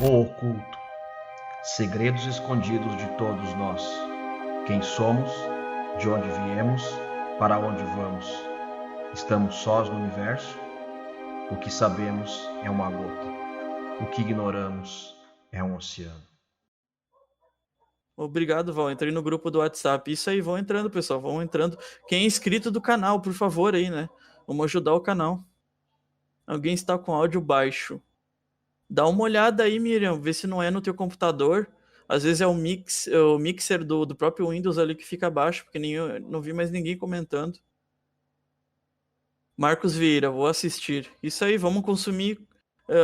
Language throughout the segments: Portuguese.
O oculto, segredos escondidos de todos nós. Quem somos, de onde viemos, para onde vamos. Estamos sós no universo? O que sabemos é uma gota. O que ignoramos é um oceano. Obrigado, Val. Entrei no grupo do WhatsApp. Isso aí, vão entrando, pessoal. Vão entrando. Quem é inscrito do canal, por favor, aí, né? Vamos ajudar o canal. Alguém está com áudio baixo. Dá uma olhada aí, Miriam. Vê se não é no teu computador. Às vezes é o mixer do próprio Windows ali que fica baixo, porque não vi mais ninguém comentando. Marcos Vieira, vou assistir. Isso aí, vamos consumir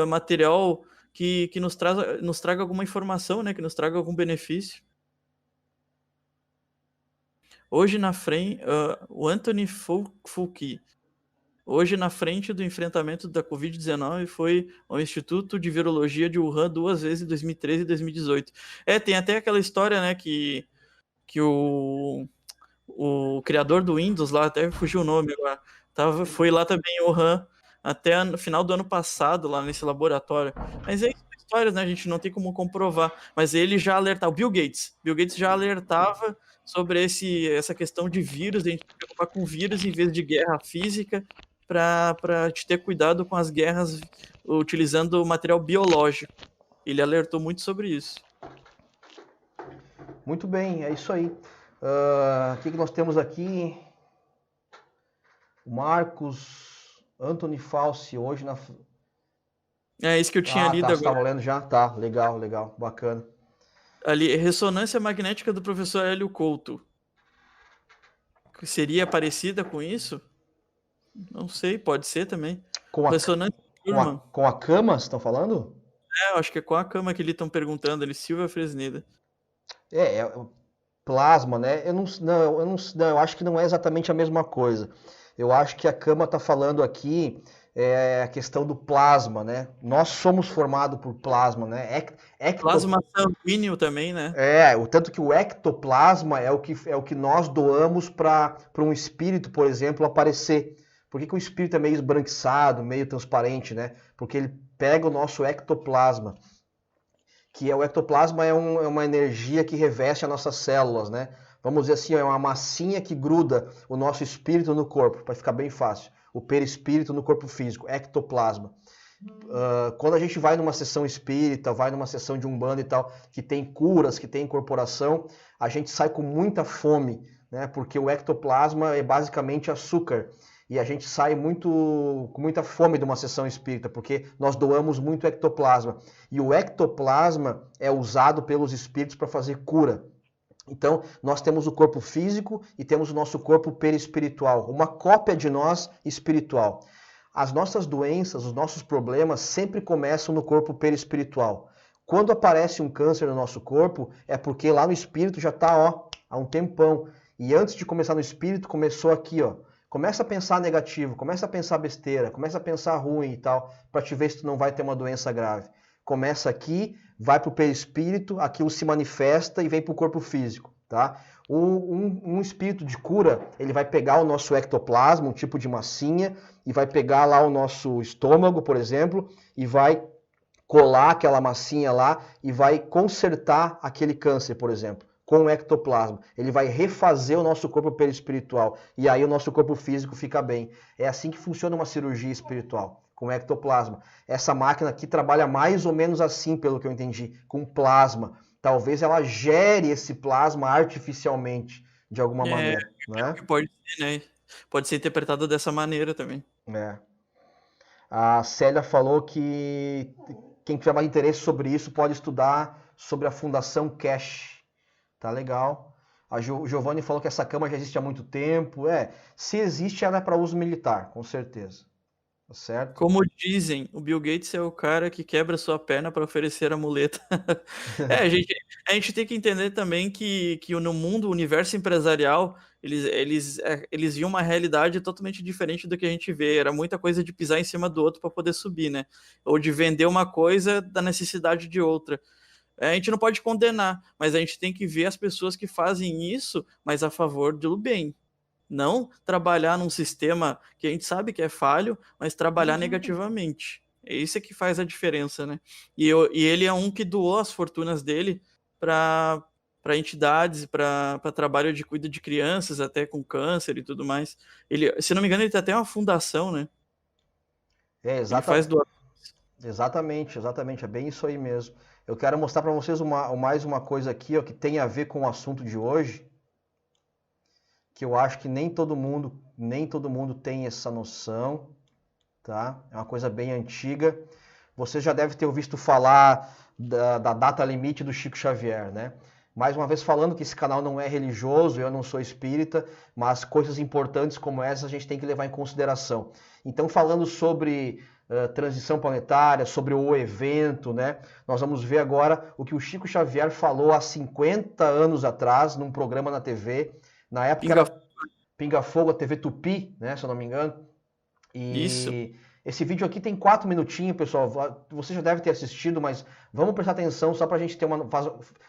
material que nos traga alguma informação, né? Que nos traga algum benefício. Hoje na frente, o Anthony Fauci, hoje na frente do enfrentamento da Covid-19 foi ao Instituto de Virologia de Wuhan 2 vezes em 2013 e 2018. Tem até aquela história, né, que o criador do Windows lá, até fugiu o nome agora, foi lá também em Wuhan até no final do ano passado, lá nesse laboratório. Mas é histórias, né? A gente não tem como comprovar. Mas ele já alertava, o Bill Gates já alertava sobre essa questão de vírus, de a gente se preocupar com vírus em vez de guerra física, para te ter cuidado com as guerras utilizando material biológico. Ele alertou muito sobre isso. Muito bem, é isso aí. O que nós temos aqui? O Marcos Anthony Fauci, hoje na... É isso que eu tinha lido tá, você agora. estava lendo já? Tá, legal, bacana. Ali, ressonância magnética do professor Hélio Couto. Seria parecida com isso? Não sei, pode ser também. Ressonância Kurman. Com a cama, vocês estão falando? Eu acho que é com a cama que eles estão perguntando ali, Silvia Fresneda. Plasma, né? Eu acho que não é exatamente a mesma coisa. Eu acho que a cama está falando aqui a questão do plasma, né? Nós somos formados por plasma, né? Plasma sanguíneo também, né? O tanto que o ectoplasma é o que nós doamos para um espírito, por exemplo, aparecer. Por que o espírito é meio esbranquiçado, meio transparente, né? Porque ele pega o nosso ectoplasma, que o ectoplasma é uma energia que reveste as nossas células, né? Vamos dizer assim, é uma massinha que gruda o nosso espírito no corpo, para ficar bem fácil. O perispírito no corpo físico, ectoplasma. Quando a gente vai numa sessão espírita, vai numa sessão de umbanda e tal, que tem curas, que tem incorporação, a gente sai com muita fome, né? Porque o ectoplasma é basicamente açúcar. E a gente sai com muita fome de uma sessão espírita, porque nós doamos muito ectoplasma. E o ectoplasma é usado pelos espíritos para fazer cura. Então, nós temos o corpo físico e temos o nosso corpo perispiritual, uma cópia de nós espiritual. As nossas doenças, os nossos problemas sempre começam no corpo perispiritual. Quando aparece um câncer no nosso corpo, é porque lá no espírito já está há um tempão. E antes de começar no espírito, começou aqui, ó. Começa a pensar negativo, começa a pensar besteira, começa a pensar ruim e tal, para te ver se tu não vai ter uma doença grave. Começa aqui, vai para o perispírito, aquilo se manifesta e vem para o corpo físico, tá? Um espírito de cura, ele vai pegar o nosso ectoplasma, um tipo de massinha, e vai pegar lá o nosso estômago, por exemplo, e vai colar aquela massinha lá e vai consertar aquele câncer, por exemplo, com o ectoplasma. Ele vai refazer o nosso corpo perispiritual e aí o nosso corpo físico fica bem. É assim que funciona uma cirurgia espiritual, com ectoplasma. Essa máquina aqui trabalha mais ou menos assim, pelo que eu entendi, com plasma. Talvez ela gere esse plasma artificialmente, de alguma maneira, né? Pode ser, né? Pode ser interpretado dessa maneira também. A Célia falou que quem tiver mais interesse sobre isso pode estudar sobre a Fundação Cash. Tá legal. O Giovanni falou que essa cama já existe há muito tempo. Se existe, ela é para uso militar, com certeza. Tá certo? Como dizem, o Bill Gates é o cara que quebra sua perna para oferecer a muleta. A gente tem que entender também que no mundo, o universo empresarial, eles viam uma realidade totalmente diferente do que a gente vê. Era muita coisa de pisar em cima do outro para poder subir, né? Ou de vender uma coisa da necessidade de outra. A gente não pode condenar, mas a gente tem que ver as pessoas que fazem isso, mas a favor do bem. Não trabalhar num sistema que a gente sabe que é falho, mas trabalhar negativamente. Isso é que faz a diferença, né? E ele é um que doou as fortunas dele para entidades, para trabalho de cuidado de crianças, até com câncer e tudo mais. Ele, se não me engano, ele tem até uma fundação, né? Ele faz doações. Exatamente, é bem isso aí mesmo. Eu quero mostrar para vocês mais uma coisa aqui, ó, que tem a ver com o assunto de hoje, que eu acho que nem todo mundo tem essa noção, tá? É uma coisa bem antiga. Você já deve ter ouvido falar da data limite do Chico Xavier, né? Mais uma vez falando que esse canal não é religioso, eu não sou espírita, mas coisas importantes como essa a gente tem que levar em consideração. Então, falando sobre transição planetária, sobre o evento, né? Nós vamos ver agora o que o Chico Xavier falou há 50 anos atrás, num programa na TV. Na época era Pinga Fogo, a TV Tupi, né? Se eu não me engano. E isso. Esse vídeo aqui tem 4 minutinhos, pessoal. Você já deve ter assistido, mas vamos prestar atenção só pra gente ter uma...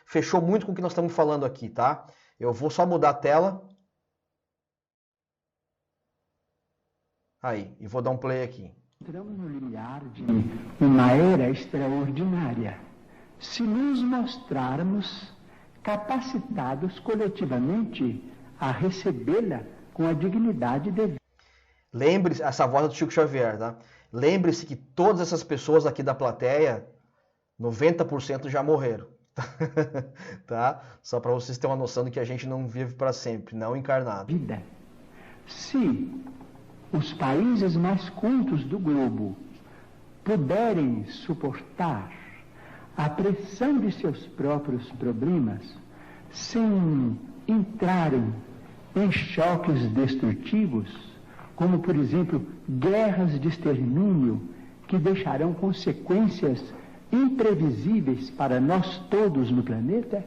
Fechou muito com o que nós estamos falando aqui, tá? Eu vou só mudar a tela. Aí, e vou dar um play aqui. Entramos no limiar de uma era extraordinária, se nos mostrarmos capacitados coletivamente a recebê-la com a dignidade devida. Lembre-se, essa voz é do Chico Xavier, tá? Lembre-se que todas essas pessoas aqui da plateia, 90% já morreram, tá? Só para vocês terem uma noção de que a gente não vive para sempre, não encarnado. Se os países mais cultos do globo puderem suportar a pressão de seus próprios problemas sem entrarem em choques destrutivos, como, por exemplo, guerras de extermínio que deixarão consequências imprevisíveis para nós todos no planeta,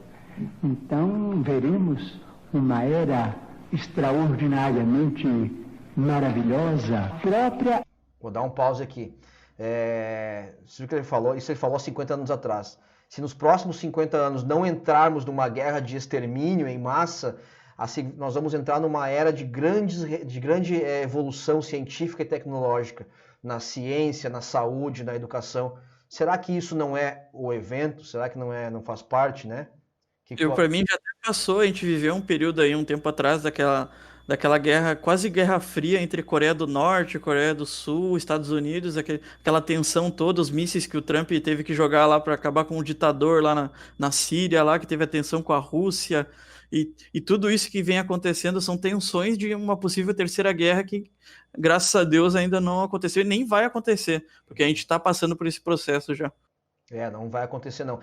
então veremos uma era extraordinariamente maravilhosa, própria. Vou dar um pause aqui. Isso que ele falou 50 anos atrás. Se nos próximos 50 anos não entrarmos numa guerra de extermínio em massa, assim, nós vamos entrar numa era de grande evolução científica e tecnológica, na ciência, na saúde, na educação. Será que isso não é o evento? Será que não faz parte, né? Para mim já até passou, a gente viveu um período aí, um tempo atrás, daquela guerra, quase guerra fria entre Coreia do Norte, Coreia do Sul, Estados Unidos, aquela tensão toda, os mísseis que o Trump teve que jogar lá para acabar com o ditador lá na Síria, lá que teve a tensão com a Rússia, e tudo isso que vem acontecendo são tensões de uma possível terceira guerra que, graças a Deus, ainda não aconteceu e nem vai acontecer, porque a gente está passando por esse processo já. Não vai acontecer não.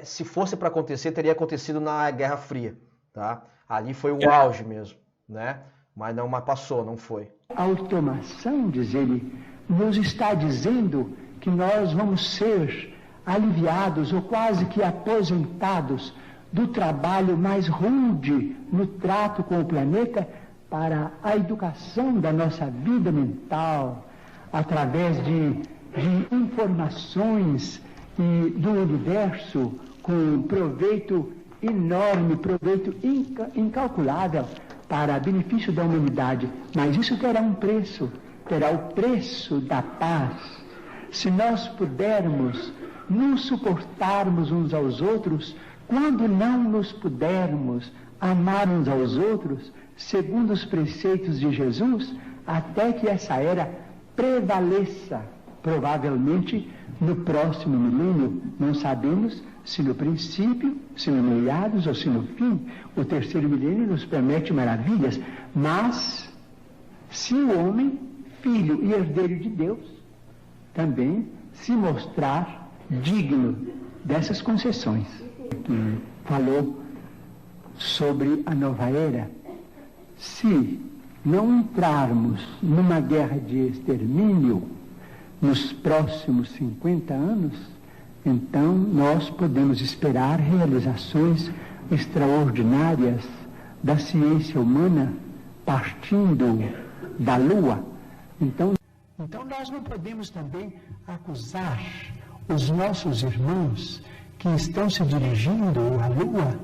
Se fosse para acontecer, teria acontecido na Guerra Fria, tá? Ali foi o auge mesmo, né? Mas passou, não foi. A automação, diz ele, nos está dizendo que nós vamos ser aliviados ou quase que aposentados do trabalho mais rude no trato com o planeta para a educação da nossa vida mental, através de informações do universo com proveito enorme, proveito incalculável para benefício da humanidade. Mas isso terá um preço, terá o preço da paz. Se nós pudermos nos suportarmos uns aos outros, quando não nos pudermos amar uns aos outros, segundo os preceitos de Jesus, até que essa era prevaleça, provavelmente no próximo milênio, não sabemos se no princípio, se no meados ou se no fim. O terceiro milênio nos promete maravilhas, mas se o homem, filho e herdeiro de Deus, também se mostrar digno dessas concessões. Falou sobre a nova era. Se não entrarmos numa guerra de extermínio nos próximos 50 anos, então nós podemos esperar realizações extraordinárias da ciência humana partindo da Lua. Então nós não podemos também acusar os nossos irmãos que estão se dirigindo à Lua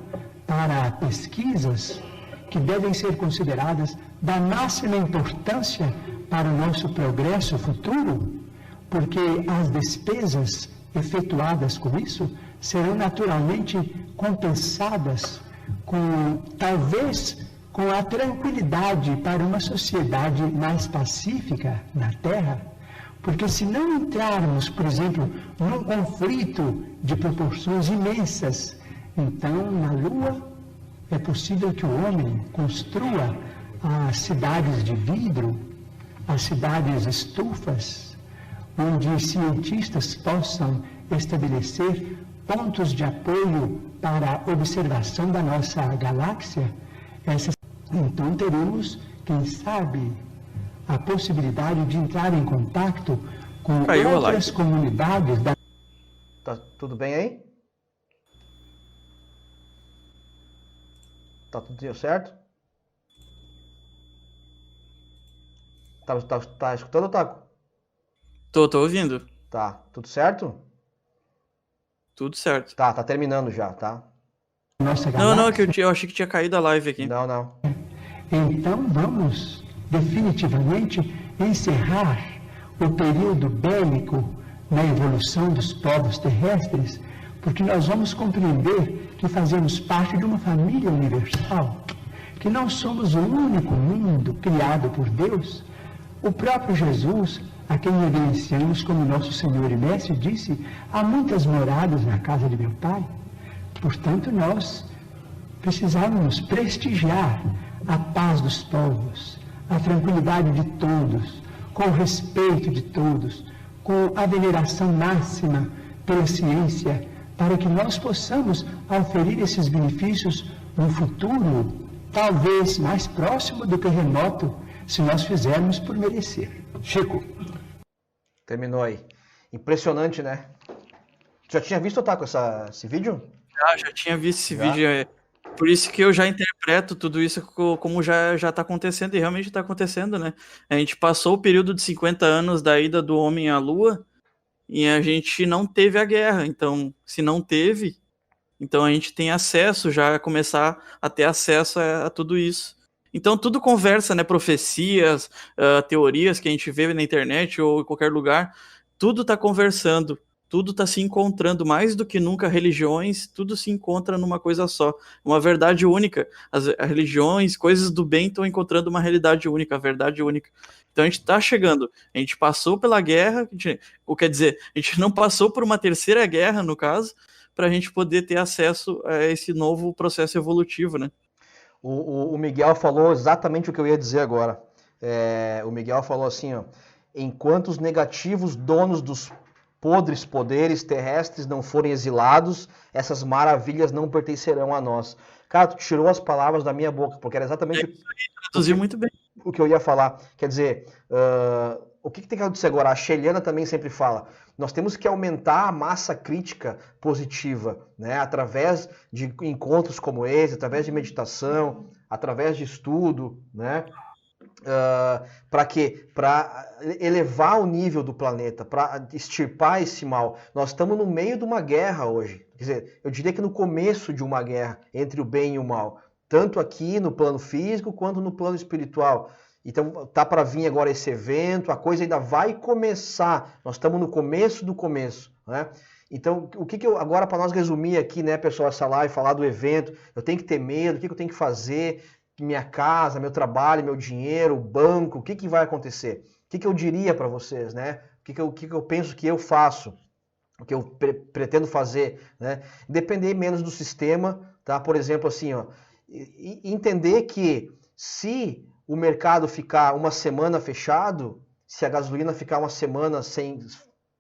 para pesquisas que devem ser consideradas da máxima importância para o nosso progresso futuro, porque as despesas efetuadas com isso serão naturalmente compensadas talvez com a tranquilidade para uma sociedade mais pacífica na Terra, porque se não entrarmos, por exemplo, num conflito de proporções imensas, então na Lua é possível que o homem construa as cidades de vidro, as cidades estufas, onde cientistas possam estabelecer pontos de apoio para a observação da nossa galáxia. Então teremos, quem sabe, a possibilidade de entrar em contato com outras comunidades da... Tá tudo bem aí? Tá tudo certo? Tá escutando, Taco? Tô ouvindo. Tá, tudo certo? Tudo certo. Tá terminando já, tá? Nossa galáxia. Não, que eu achei que tinha caído a live aqui. Não. Então vamos definitivamente encerrar o período bélico na evolução dos povos terrestres, porque nós vamos compreender que fazemos parte de uma família universal, que não somos o único mundo criado por Deus. O próprio Jesus, a quem reverenciamos como nosso Senhor e Mestre, disse: há muitas moradas na casa de meu Pai. Portanto, nós precisamos prestigiar a paz dos povos, a tranquilidade de todos, com o respeito de todos, com a veneração máxima pela ciência, para que nós possamos oferir esses benefícios no futuro, talvez mais próximo do que remoto, se nós fizermos por merecer. Chico. Terminou aí. Impressionante, né? Já tinha visto, Taco, esse vídeo? Já tinha visto esse vídeo. Por isso que eu já interpreto tudo isso como já está acontecendo, e realmente está acontecendo, né? A gente passou o período de 50 anos da ida do homem à Lua e a gente não teve a guerra. Então, se não teve, então a gente tem acesso, já começar a ter acesso a tudo isso. Então tudo conversa, né? Profecias, teorias que a gente vê na internet ou em qualquer lugar, tudo está conversando. Tudo está se encontrando, mais do que nunca, religiões, tudo se encontra numa coisa só, uma verdade única. As religiões, coisas do bem estão encontrando uma realidade única, a verdade única. Então a gente está chegando, a gente passou pela guerra, quer dizer, a gente não passou por uma terceira guerra, no caso, para a gente poder ter acesso a esse novo processo evolutivo, né? O Miguel falou exatamente o que eu ia dizer agora. O Miguel falou assim, ó: enquanto os negativos donos dos podres poderes terrestres não forem exilados, essas maravilhas não pertencerão a nós. Cara, tu tirou as palavras da minha boca, porque era exatamente traduziu muito bem o que eu ia falar. Quer dizer, o que tem que acontecer agora? A Sheliana também sempre fala, nós temos que aumentar a massa crítica positiva, né? Através de encontros como esse, através de meditação, através de estudo, né? Para quê? Para elevar o nível do planeta, para extirpar esse mal. Nós estamos no meio de uma guerra hoje. Quer dizer, eu diria que no começo de uma guerra entre o bem e o mal. Tanto aqui no plano físico quanto no plano espiritual. Então tá para vir agora esse evento, a coisa ainda vai começar. Nós estamos no começo do começo, né? Então, o que eu agora, para nós resumir aqui, né, pessoal, essa live, falar do evento, eu tenho que ter medo, o que eu tenho que fazer? Minha casa, meu trabalho, meu dinheiro, o banco, o que vai acontecer? O que eu diria para vocês, né? O que eu penso que eu faço, o que eu pretendo fazer, né? Depender menos do sistema, tá? Por exemplo, assim, ó, entender que se o mercado ficar uma semana fechado, se a gasolina ficar uma semana sem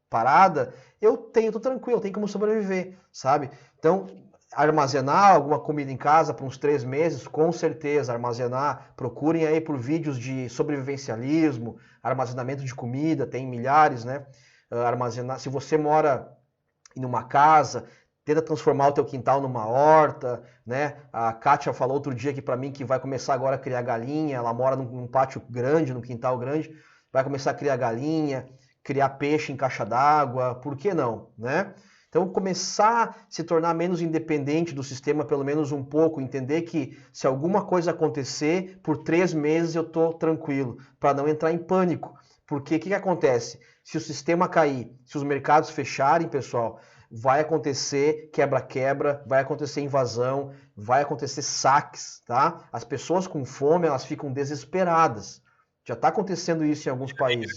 parada, eu tô tranquilo, eu tenho como sobreviver, sabe? Então, armazenar alguma comida em casa por uns 3 meses, com certeza, armazenar. Procurem aí por vídeos de sobrevivencialismo, armazenamento de comida, tem milhares, né? Armazenar. Se você mora em uma casa, tenta transformar o teu quintal numa horta, né? A Kátia falou outro dia aqui para mim que vai começar agora a criar galinha, ela mora num pátio grande, num quintal grande, vai começar a criar galinha, criar peixe em caixa d'água, por que não, né? Então, começar a se tornar menos independente do sistema, pelo menos um pouco, entender que se alguma coisa acontecer, por 3 meses eu estou tranquilo, para não entrar em pânico. Porque o que acontece? Se o sistema cair, se os mercados fecharem, pessoal, vai acontecer quebra-quebra, vai acontecer invasão, vai acontecer saques, tá? As pessoas com fome, elas ficam desesperadas. Já está acontecendo isso em alguns países.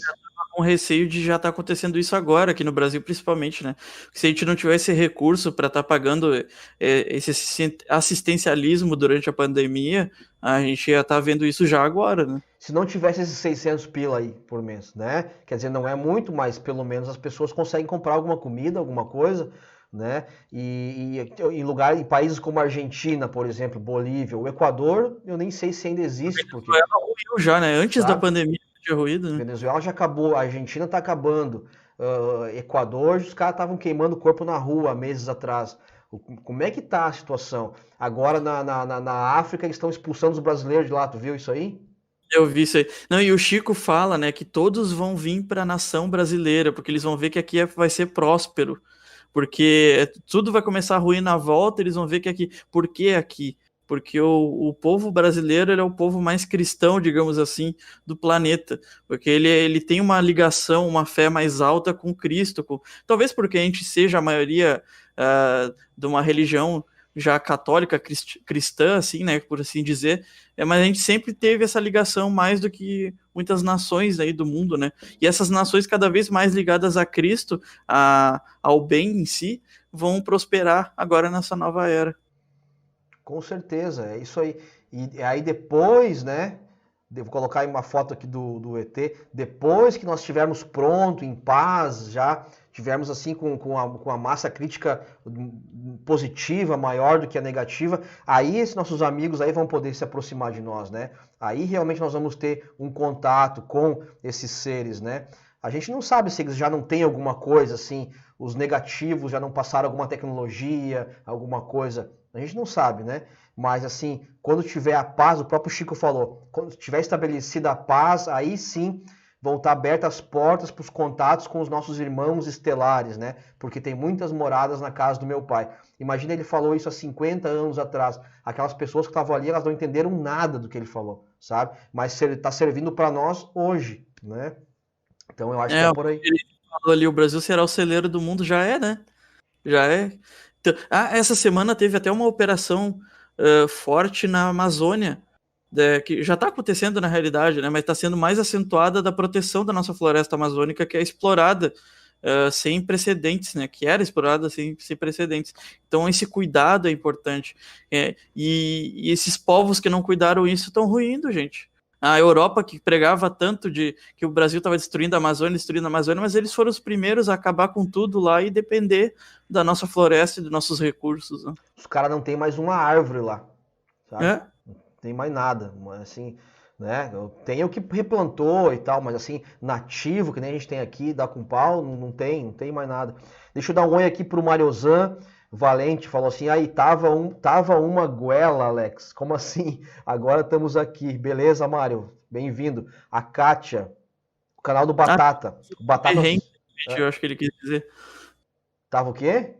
Com receio de já estar acontecendo isso agora, aqui no Brasil principalmente, né? Se a gente não tivesse recurso para estar pagando esse assistencialismo durante a pandemia, a gente ia estar vendo isso já agora, né? Se não tivesse esses 600 pila aí por mês, né? Quer dizer, não é muito, mas pelo menos as pessoas conseguem comprar alguma comida, alguma coisa, né? E em países como a Argentina, por exemplo, Bolívia, o Equador, eu nem sei se ainda existe. Porque ruiu já, né? Antes da pandemia tinha ruído, né? Venezuela já acabou, a Argentina está acabando. Equador, os caras estavam queimando o corpo na rua há meses atrás. Como é que tá a situação? Agora na África eles estão expulsando os brasileiros de lá, tu viu isso aí? Eu vi isso aí. Não, e o Chico fala, né, que todos vão vir para a nação brasileira, porque eles vão ver que aqui vai ser próspero. Porque tudo vai começar a ruir na volta, eles vão ver que aqui... Por que aqui? Porque o povo brasileiro ele é o povo mais cristão, digamos assim, do planeta. Porque ele tem uma ligação, uma fé mais alta com Cristo. Talvez porque a gente seja a maioria de uma religião já católica, cristã, assim, né, por assim dizer, mas a gente sempre teve essa ligação mais do que muitas nações aí do mundo, né, e essas nações cada vez mais ligadas a Cristo, ao bem em si, vão prosperar agora nessa nova era. Com certeza, é isso aí. E aí depois, né, devo colocar aí uma foto aqui do ET, depois que nós estivermos pronto, em paz, já tivermos assim com a massa crítica positiva maior do que a negativa, aí esses nossos amigos aí vão poder se aproximar de nós, né? Aí realmente nós vamos ter um contato com esses seres, né? A gente não sabe se eles já não têm alguma coisa assim, os negativos já não passaram alguma tecnologia, alguma coisa, a gente não sabe, né? Mas assim, quando tiver a paz, o próprio Chico falou, quando tiver estabelecida a paz, aí sim vão estar abertas as portas para os contatos com os nossos irmãos estelares, né? Porque tem muitas moradas na casa do meu pai. Imagina, ele falou isso há 50 anos atrás. Aquelas pessoas que estavam ali, elas não entenderam nada do que ele falou, sabe? Mas ele está servindo para nós hoje, né? Então eu acho que é por aí. Ele falou ali, o Brasil será o celeiro do mundo, já é, né? Já é. Então, essa semana teve até uma operação forte na Amazônia, que já está acontecendo na realidade, né, mas está sendo mais acentuada da proteção da nossa floresta amazônica, que é explorada sem precedentes, né, que era explorada sem precedentes. Então esse cuidado é importante. E esses povos que não cuidaram isso estão ruindo, gente. A Europa, que pregava tanto de que o Brasil estava destruindo a Amazônia, mas eles foram os primeiros a acabar com tudo lá e depender da nossa floresta e dos nossos recursos. Né? Os caras não tem mais uma árvore lá, sabe? Não tem mais nada, assim, né? Tem o que replantou e tal, mas assim, nativo, que nem a gente tem aqui, dá com pau, não tem mais nada. Deixa eu dar um oi aqui pro Mariozan Valente, falou assim, aí tava uma goela, Alex, como assim? Agora estamos aqui, beleza, Mário? Bem-vindo. A Kátia, o canal do Batata. Batata... Perrengue, eu acho que ele quis dizer. Tava o quê?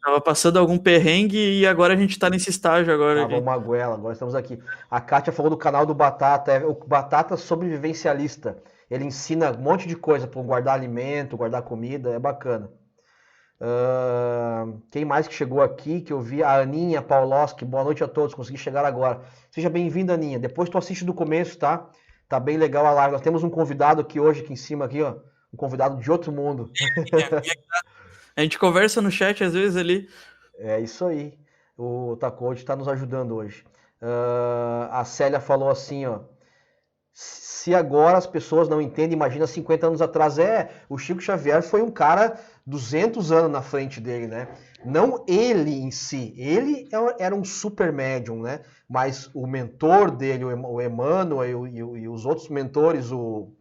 Tava passando algum perrengue e agora a gente tá nesse estágio agora. Tava uma goela, agora estamos aqui. A Kátia falou do canal do Batata, é o Batata Sobrevivencialista. Ele ensina um monte de coisa para guardar alimento, guardar comida, é bacana. Quem mais que chegou aqui, que eu vi? A Aninha Pauloski, boa noite a todos, consegui chegar agora. Seja bem-vinda, Aninha. Depois tu assiste do começo, tá? Tá bem legal a live. Nós temos um convidado aqui hoje, aqui em cima, aqui, ó. Um convidado de outro mundo. A gente conversa no chat às vezes ali. É isso aí. O Tacote está nos ajudando hoje. A Célia falou assim, ó. Se agora as pessoas não entendem, imagina 50 anos atrás. O Chico Xavier foi um cara 200 anos na frente dele, né? Não ele em si. Ele era um super médium, né? Mas o mentor dele, o Emmanuel e os outros mentores, do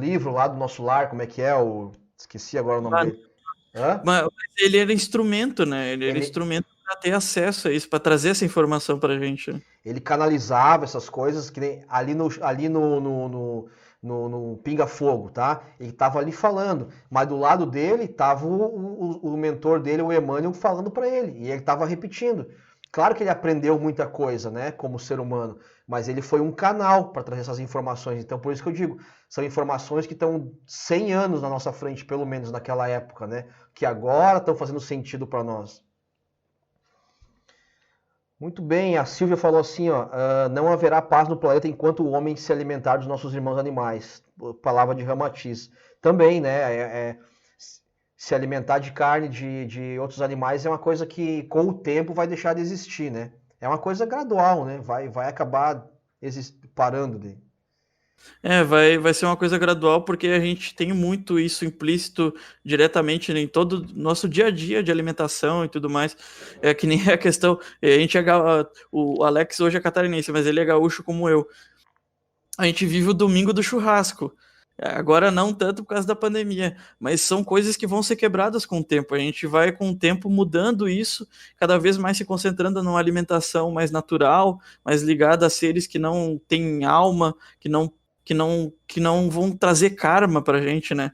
livro lá do Nosso Lar, como é que é? Esqueci agora o nome dele. Mas ele era instrumento, né? Ele era instrumento para ter acesso a isso, para trazer essa informação para a gente. Ele canalizava essas coisas que nem ali no Pinga Fogo, tá? Ele tava ali falando, mas do lado dele tava o mentor dele, o Emmanuel, falando para ele, e ele tava repetindo. Claro que ele aprendeu muita coisa, né, como ser humano, mas ele foi um canal para trazer essas informações. Então, por isso que eu digo, são informações que estão 100 anos na nossa frente, pelo menos naquela época, né, que agora estão fazendo sentido para nós. Muito bem, a Silvia falou assim, ó, não haverá paz no planeta enquanto o homem se alimentar dos nossos irmãos animais. Palavra de Ramatiz. Também, né, se alimentar de carne de outros animais é uma coisa que com o tempo vai deixar de existir, né? É uma coisa gradual, né? Vai acabar parando de... Vai ser uma coisa gradual, porque a gente tem muito isso implícito diretamente em todo o nosso dia a dia de alimentação e tudo mais. É que nem a questão, a gente o Alex hoje é catarinense, mas ele é gaúcho como eu. A gente vive o domingo do churrasco. Agora não tanto por causa da pandemia, mas são coisas que vão ser quebradas com o tempo. A gente vai com o tempo mudando isso, cada vez mais se concentrando numa alimentação mais natural, mais ligada a seres que não têm alma, que não vão trazer karma pra gente, né?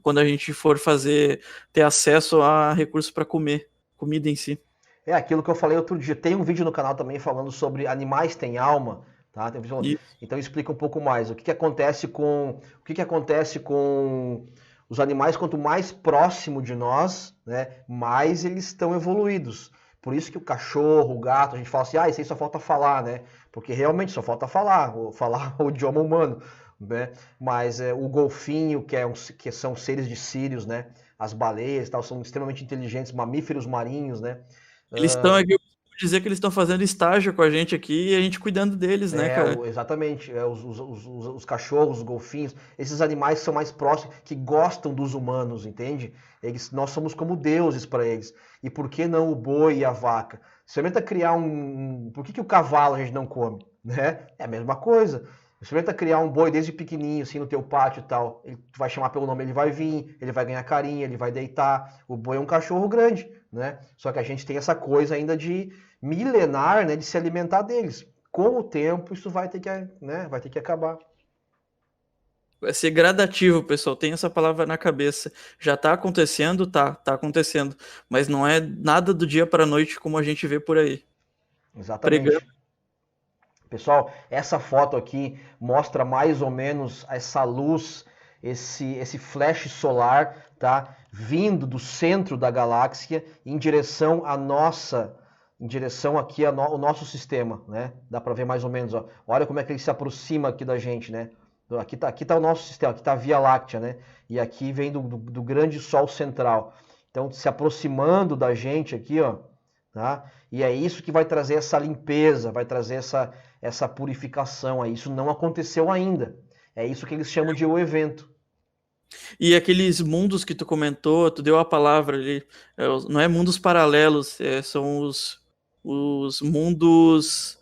Quando a gente for ter acesso a recursos para comer, comida em si. É aquilo que eu falei outro dia. Tem um vídeo no canal também falando sobre animais têm alma, tá? Então explica um pouco mais o que acontece com os animais. Quanto mais próximo de nós, né, mais eles estão evoluídos. Por isso que o cachorro, o gato, a gente fala assim, isso aí só falta falar, né? Porque realmente só falta falar o idioma humano, né? Mas o golfinho, que são seres de Sírios, né? As baleias, tal, são extremamente inteligentes, mamíferos marinhos, né? Eles estão aqui, eu costumo dizer que eles estão fazendo estágio com a gente aqui e a gente cuidando deles, né, cara? Exatamente. Os cachorros, os golfinhos, esses animais que são mais próximos, que gostam dos humanos, entende? Nós somos como deuses para eles. E por que não o boi e a vaca? Experimenta criar Por que o cavalo a gente não come? Né? É a mesma coisa. Experimenta criar um boi desde pequenininho, assim, no teu pátio e tal. Tu vai chamar pelo nome, ele vai vir, ele vai ganhar carinho, ele vai deitar. O boi é um cachorro grande, né? Só que a gente tem essa coisa ainda de milenar, né, de se alimentar deles. Com o tempo, isso vai ter que acabar. Vai ser gradativo, pessoal. Tem essa palavra na cabeça. Já tá acontecendo? Tá acontecendo. Mas não é nada do dia para a noite como a gente vê por aí. Exatamente. Pregando. Pessoal, essa foto aqui mostra mais ou menos essa luz, esse flash solar, tá? Vindo do centro da galáxia em direção aqui ao nosso sistema, né? Dá para ver mais ou menos, ó. Olha como é que ele se aproxima aqui da gente, né? Aqui tá o nosso sistema, aqui tá a Via Láctea, né? E aqui vem do grande Sol central. Então, se aproximando da gente aqui, ó, tá? E é isso que vai trazer essa limpeza, vai trazer essa purificação. Aí isso não aconteceu ainda. É isso que eles chamam de o evento. E aqueles mundos que tu comentou, tu deu a palavra ali, não é mundos paralelos, são os mundos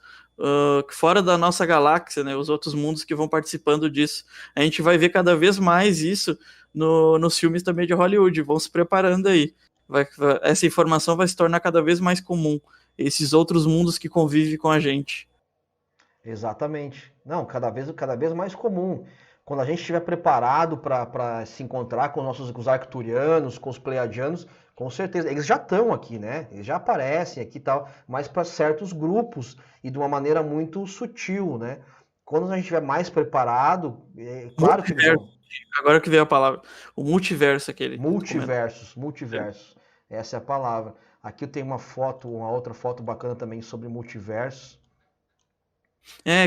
fora da nossa galáxia, né? Os outros mundos que vão participando disso. A gente vai ver cada vez mais isso nos filmes também de Hollywood, vão se preparando aí. Essa informação vai se tornar cada vez mais comum, esses outros mundos que convivem com a gente. Exatamente. Não, cada vez mais comum. Quando a gente estiver preparado para se encontrar com os arcturianos, com os pleiadianos, com certeza. Eles já estão aqui, né? Eles já aparecem aqui e tal, mas para certos grupos e de uma maneira muito sutil, né? Quando a gente estiver mais preparado, claro que eles vão... Agora que veio a palavra, o multiverso aquele. Multiversos. Essa é a palavra. Aqui eu tenho uma outra foto bacana também sobre multiversos.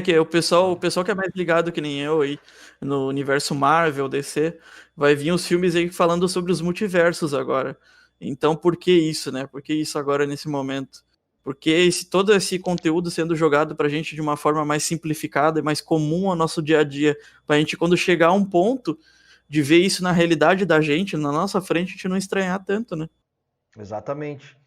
Que o pessoal que é mais ligado que nem eu aí no universo Marvel, DC, vai vir os filmes aí falando sobre os multiversos agora. Então, por que isso, né? Por que isso agora nesse momento? Porque todo esse conteúdo sendo jogado pra gente de uma forma mais simplificada e mais comum ao nosso dia a dia, pra gente quando chegar a um ponto de ver isso na realidade da gente, na nossa frente, a gente não estranhar tanto, né? Exatamente.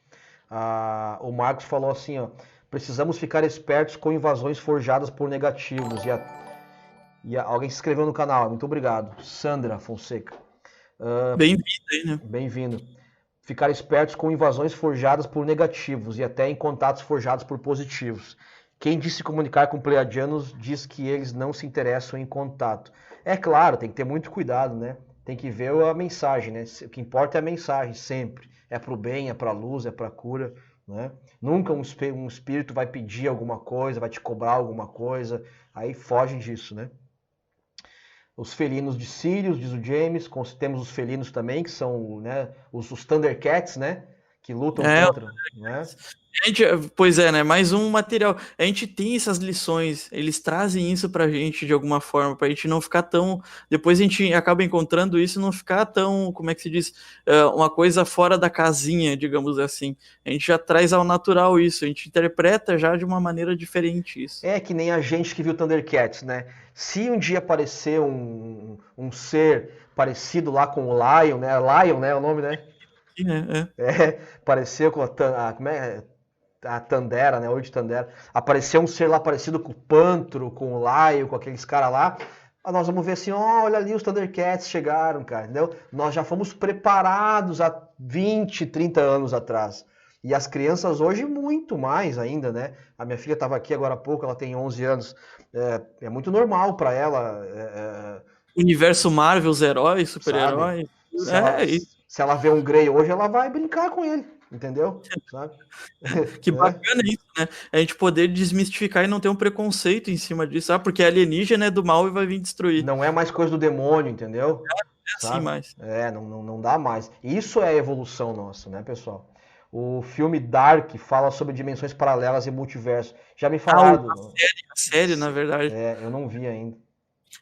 O Marcos falou assim, ó, precisamos ficar espertos com invasões forjadas por negativos. E alguém se inscreveu no canal, muito obrigado. Sandra Fonseca. Bem-vindo aí, né? Bem-vindo. Ficar espertos com invasões forjadas por negativos e até em contatos forjados por positivos. Quem diz se comunicar com pleiadianos diz que eles não se interessam em contato. É claro, tem que ter muito cuidado, né? Tem que ver a mensagem, né? O que importa é a mensagem, sempre. É pro bem, é pra luz, é pra cura, né? Nunca um espírito vai pedir alguma coisa, vai te cobrar alguma coisa, aí foge disso, né? Os felinos de Sirius, diz o James, temos os felinos também, que são, né, os Thundercats, né? Que lutam contra, né? Gente, pois é, né? Mais um material. A gente tem essas lições, eles trazem isso pra gente de alguma forma, pra gente não ficar tão. Depois a gente acaba encontrando isso e não ficar tão, como é que se diz? Uma coisa fora da casinha, digamos assim. A gente já traz ao natural isso, a gente interpreta já de uma maneira diferente isso. É que nem a gente que viu Thundercats, né? Se um dia aparecer um ser parecido lá com o Lion, né? Lion, né? O nome, né? Pareceu com como é? A Tandera, né? Hoje de Tandera. Apareceu um ser lá parecido com o Pantro, com o Lion, com aqueles caras lá. Nós vamos ver assim, olha ali os Thundercats chegaram, cara, entendeu? Nós já fomos preparados há 20, 30 anos atrás. E as crianças hoje muito mais ainda, né? A minha filha estava aqui agora há pouco, ela tem 11 anos. É muito normal para ela. Universo Marvel, os heróis, super-heróis. Se ela vê um Grey hoje, ela vai brincar com ele. Entendeu? Sabe? Que bacana isso, né? A gente poder desmistificar e não ter um preconceito em cima disso. Porque alienígena é do mal e vai vir destruir. Não é mais coisa do demônio, entendeu? É assim mais. Não dá mais. Isso é a evolução nossa, né, pessoal? O filme Dark fala sobre dimensões paralelas e multiverso. Já me falaram. A série, na verdade. Eu não vi ainda.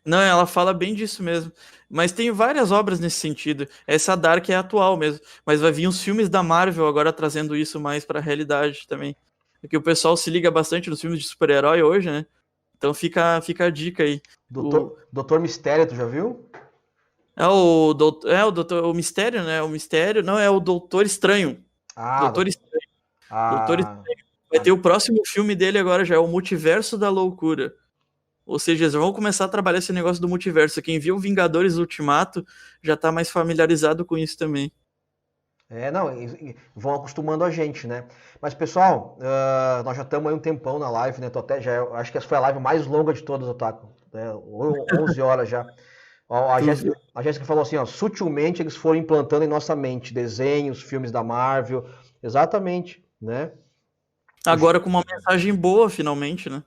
Não, ela fala bem disso mesmo. Mas tem várias obras nesse sentido. Essa Dark é atual mesmo. Mas vai vir uns filmes da Marvel agora trazendo isso mais pra realidade também. Porque o pessoal se liga bastante nos filmes de super-herói hoje, né? Então fica a dica aí. Doutor Mistério, tu já viu? O Mistério, né? O Mistério. Não, é o Doutor Estranho. Doutor Estranho. Doutor Estranho. Vai ter o próximo filme dele agora, já é o Multiverso da Loucura. Ou seja, eles vão começar a trabalhar esse negócio do multiverso. Quem viu Vingadores Ultimato já tá mais familiarizado com isso também. Vão acostumando a gente, né? Mas, pessoal, nós já estamos aí um tempão na live, né? Acho que essa foi a live mais longa de todas, Otaku. Né? 11 horas já. A Jéssica falou assim, ó, sutilmente eles foram implantando em nossa mente desenhos, filmes da Marvel. Exatamente, né? Agora com uma mensagem boa, finalmente, né?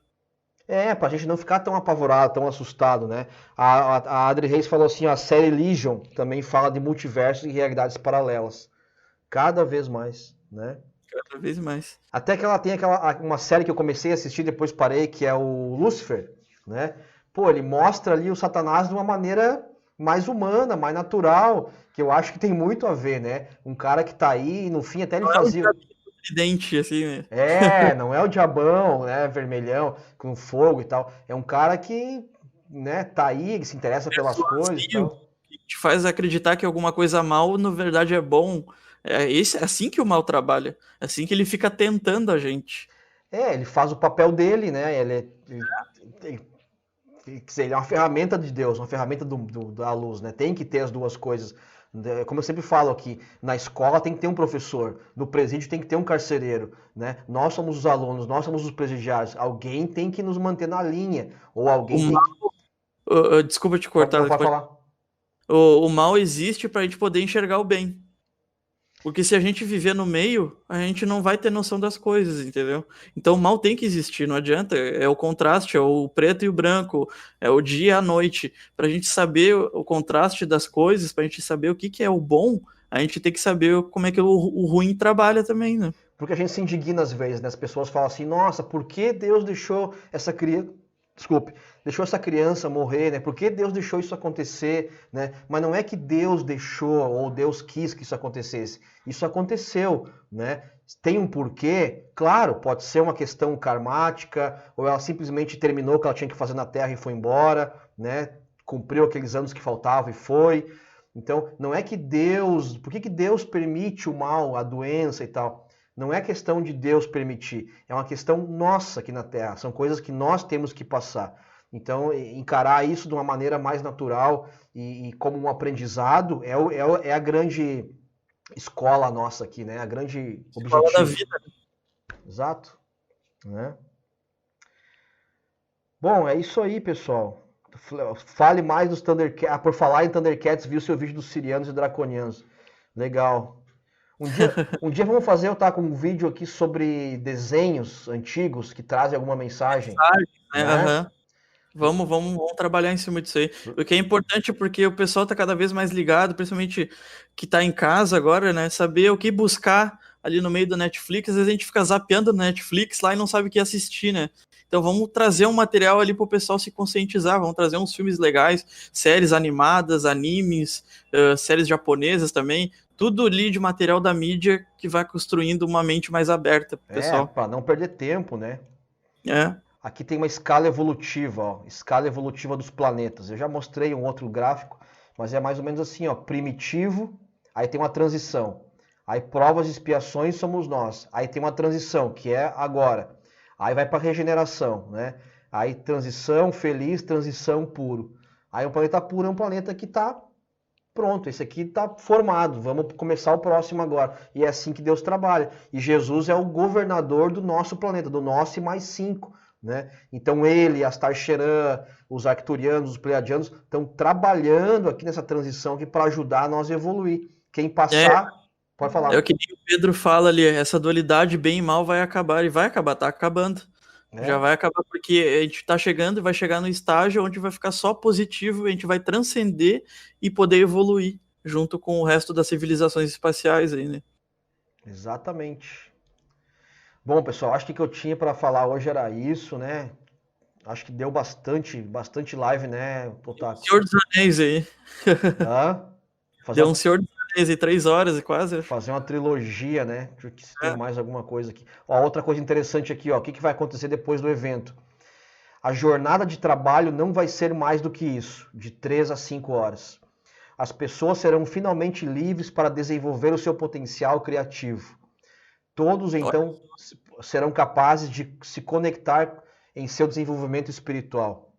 Pra gente não ficar tão apavorado, tão assustado, né? A Adri Reis falou assim, ó, a série Legion também fala de multiversos e realidades paralelas. Cada vez mais, né? Cada vez mais. Até que ela tem uma série que eu comecei a assistir, depois parei, que é o Lucifer, né? Pô, ele mostra ali o Satanás de uma maneira mais humana, mais natural, que eu acho que tem muito a ver, né? Um cara que tá aí, e no fim até ele fazia... Dente, assim, né? Não é o diabão, né, vermelhão, com fogo e tal. É um cara que, né, tá aí, que se interessa pelas coisas e tal. Que te faz acreditar que alguma coisa mal, na verdade, é bom. É assim que o mal trabalha. É assim que ele fica tentando a gente. Ele faz o papel dele, né? Ele é uma ferramenta de Deus, uma ferramenta da luz, né? Tem que ter as duas coisas. Como eu sempre falo aqui, na escola tem que ter um professor, no presídio tem que ter um carcereiro, né? Nós somos os alunos, nós somos os presidiários. Alguém tem que nos manter na linha, ou alguém Desculpa te cortar. Pode falar. O mal existe para a gente poder enxergar o bem. Porque se a gente viver no meio, a gente não vai ter noção das coisas, entendeu? Então o mal tem que existir, não adianta. É o contraste, é o preto e o branco, é o dia e a noite. Pra gente saber o contraste das coisas, pra gente saber o que é o bom, a gente tem que saber como é que o ruim trabalha também, né? Porque a gente se indigna às vezes, né? As pessoas falam assim, nossa, por que Deus deixou essa criança... deixou essa criança morrer, né? Por que Deus deixou isso acontecer, né? Mas não é que Deus deixou ou Deus quis que isso acontecesse. Isso aconteceu, né? Tem um porquê? Claro, pode ser uma questão karmática, ou ela simplesmente terminou o que ela tinha que fazer na Terra e foi embora, né? Cumpriu aqueles anos que faltavam e foi. Então, não é que Deus... Por que Deus permite o mal, a doença e tal? Não é questão de Deus permitir, é uma questão nossa aqui na Terra. São coisas que nós temos que passar. Então, encarar isso de uma maneira mais natural e como um aprendizado é a grande escola nossa aqui, né? A grande objetivo. Escola da vida. Exato. Né? Bom, é isso aí, pessoal. Fale mais dos Thundercats. Por falar em Thundercats, viu seu vídeo dos Sirianos e Draconianos. Legal. Um dia vamos fazer, eu tá com um vídeo aqui sobre desenhos antigos que trazem alguma mensagem, né? né? Vamos trabalhar em cima disso aí. Porque é importante porque o pessoal tá cada vez mais ligado, principalmente que tá em casa agora, né? Saber o que buscar ali no meio do Netflix. Às vezes a gente fica zapeando no Netflix lá e não sabe o que assistir, né? Então vamos trazer um material ali pro pessoal se conscientizar, vamos trazer uns filmes legais, séries animadas, animes, séries japonesas também, tudo ali de material da mídia que vai construindo uma mente mais aberta pro pessoal. Para não perder tempo, né? É. Aqui tem uma escala evolutiva, ó, escala evolutiva dos planetas. Eu já mostrei um outro gráfico, mas é mais ou menos assim, ó, primitivo, aí tem uma transição. Aí provas e expiações somos nós. Aí tem uma transição, que é agora. Aí vai para regeneração, né? Aí transição, feliz, transição, puro. Aí um planeta puro é um planeta que está pronto, esse aqui está formado, vamos começar o próximo agora. E é assim que Deus trabalha. E Jesus é o governador do nosso planeta, do nosso e mais 5. Né? Então ele, Astar Sheran, os Arcturianos, os Pleiadianos estão trabalhando aqui nessa transição aqui para ajudar nós a evoluir. Quem passar, pode falar. É o que o Pedro fala ali, essa dualidade bem e mal vai acabar, e vai acabar, tá acabando. Já vai acabar porque a gente tá chegando e vai chegar no estágio onde vai ficar só positivo, a gente vai transcender e poder evoluir junto com o resto das civilizações espaciais aí, né? Exatamente. Bom, pessoal, acho que o que eu tinha para falar hoje era isso, né? Acho que deu bastante live, né, Potato? Senhor dos Anéis aí. Deu um Senhor dos Anéis aí, 3 horas e quase. Fazer uma trilogia, né? Deixa eu ver se tem mais alguma coisa aqui. Ó, outra coisa interessante aqui, ó. O que vai acontecer depois do evento? A jornada de trabalho não vai ser mais do que isso, de 3 a 5 horas. As pessoas serão finalmente livres para desenvolver o seu potencial criativo. Todos, então, serão capazes de se conectar em seu desenvolvimento espiritual.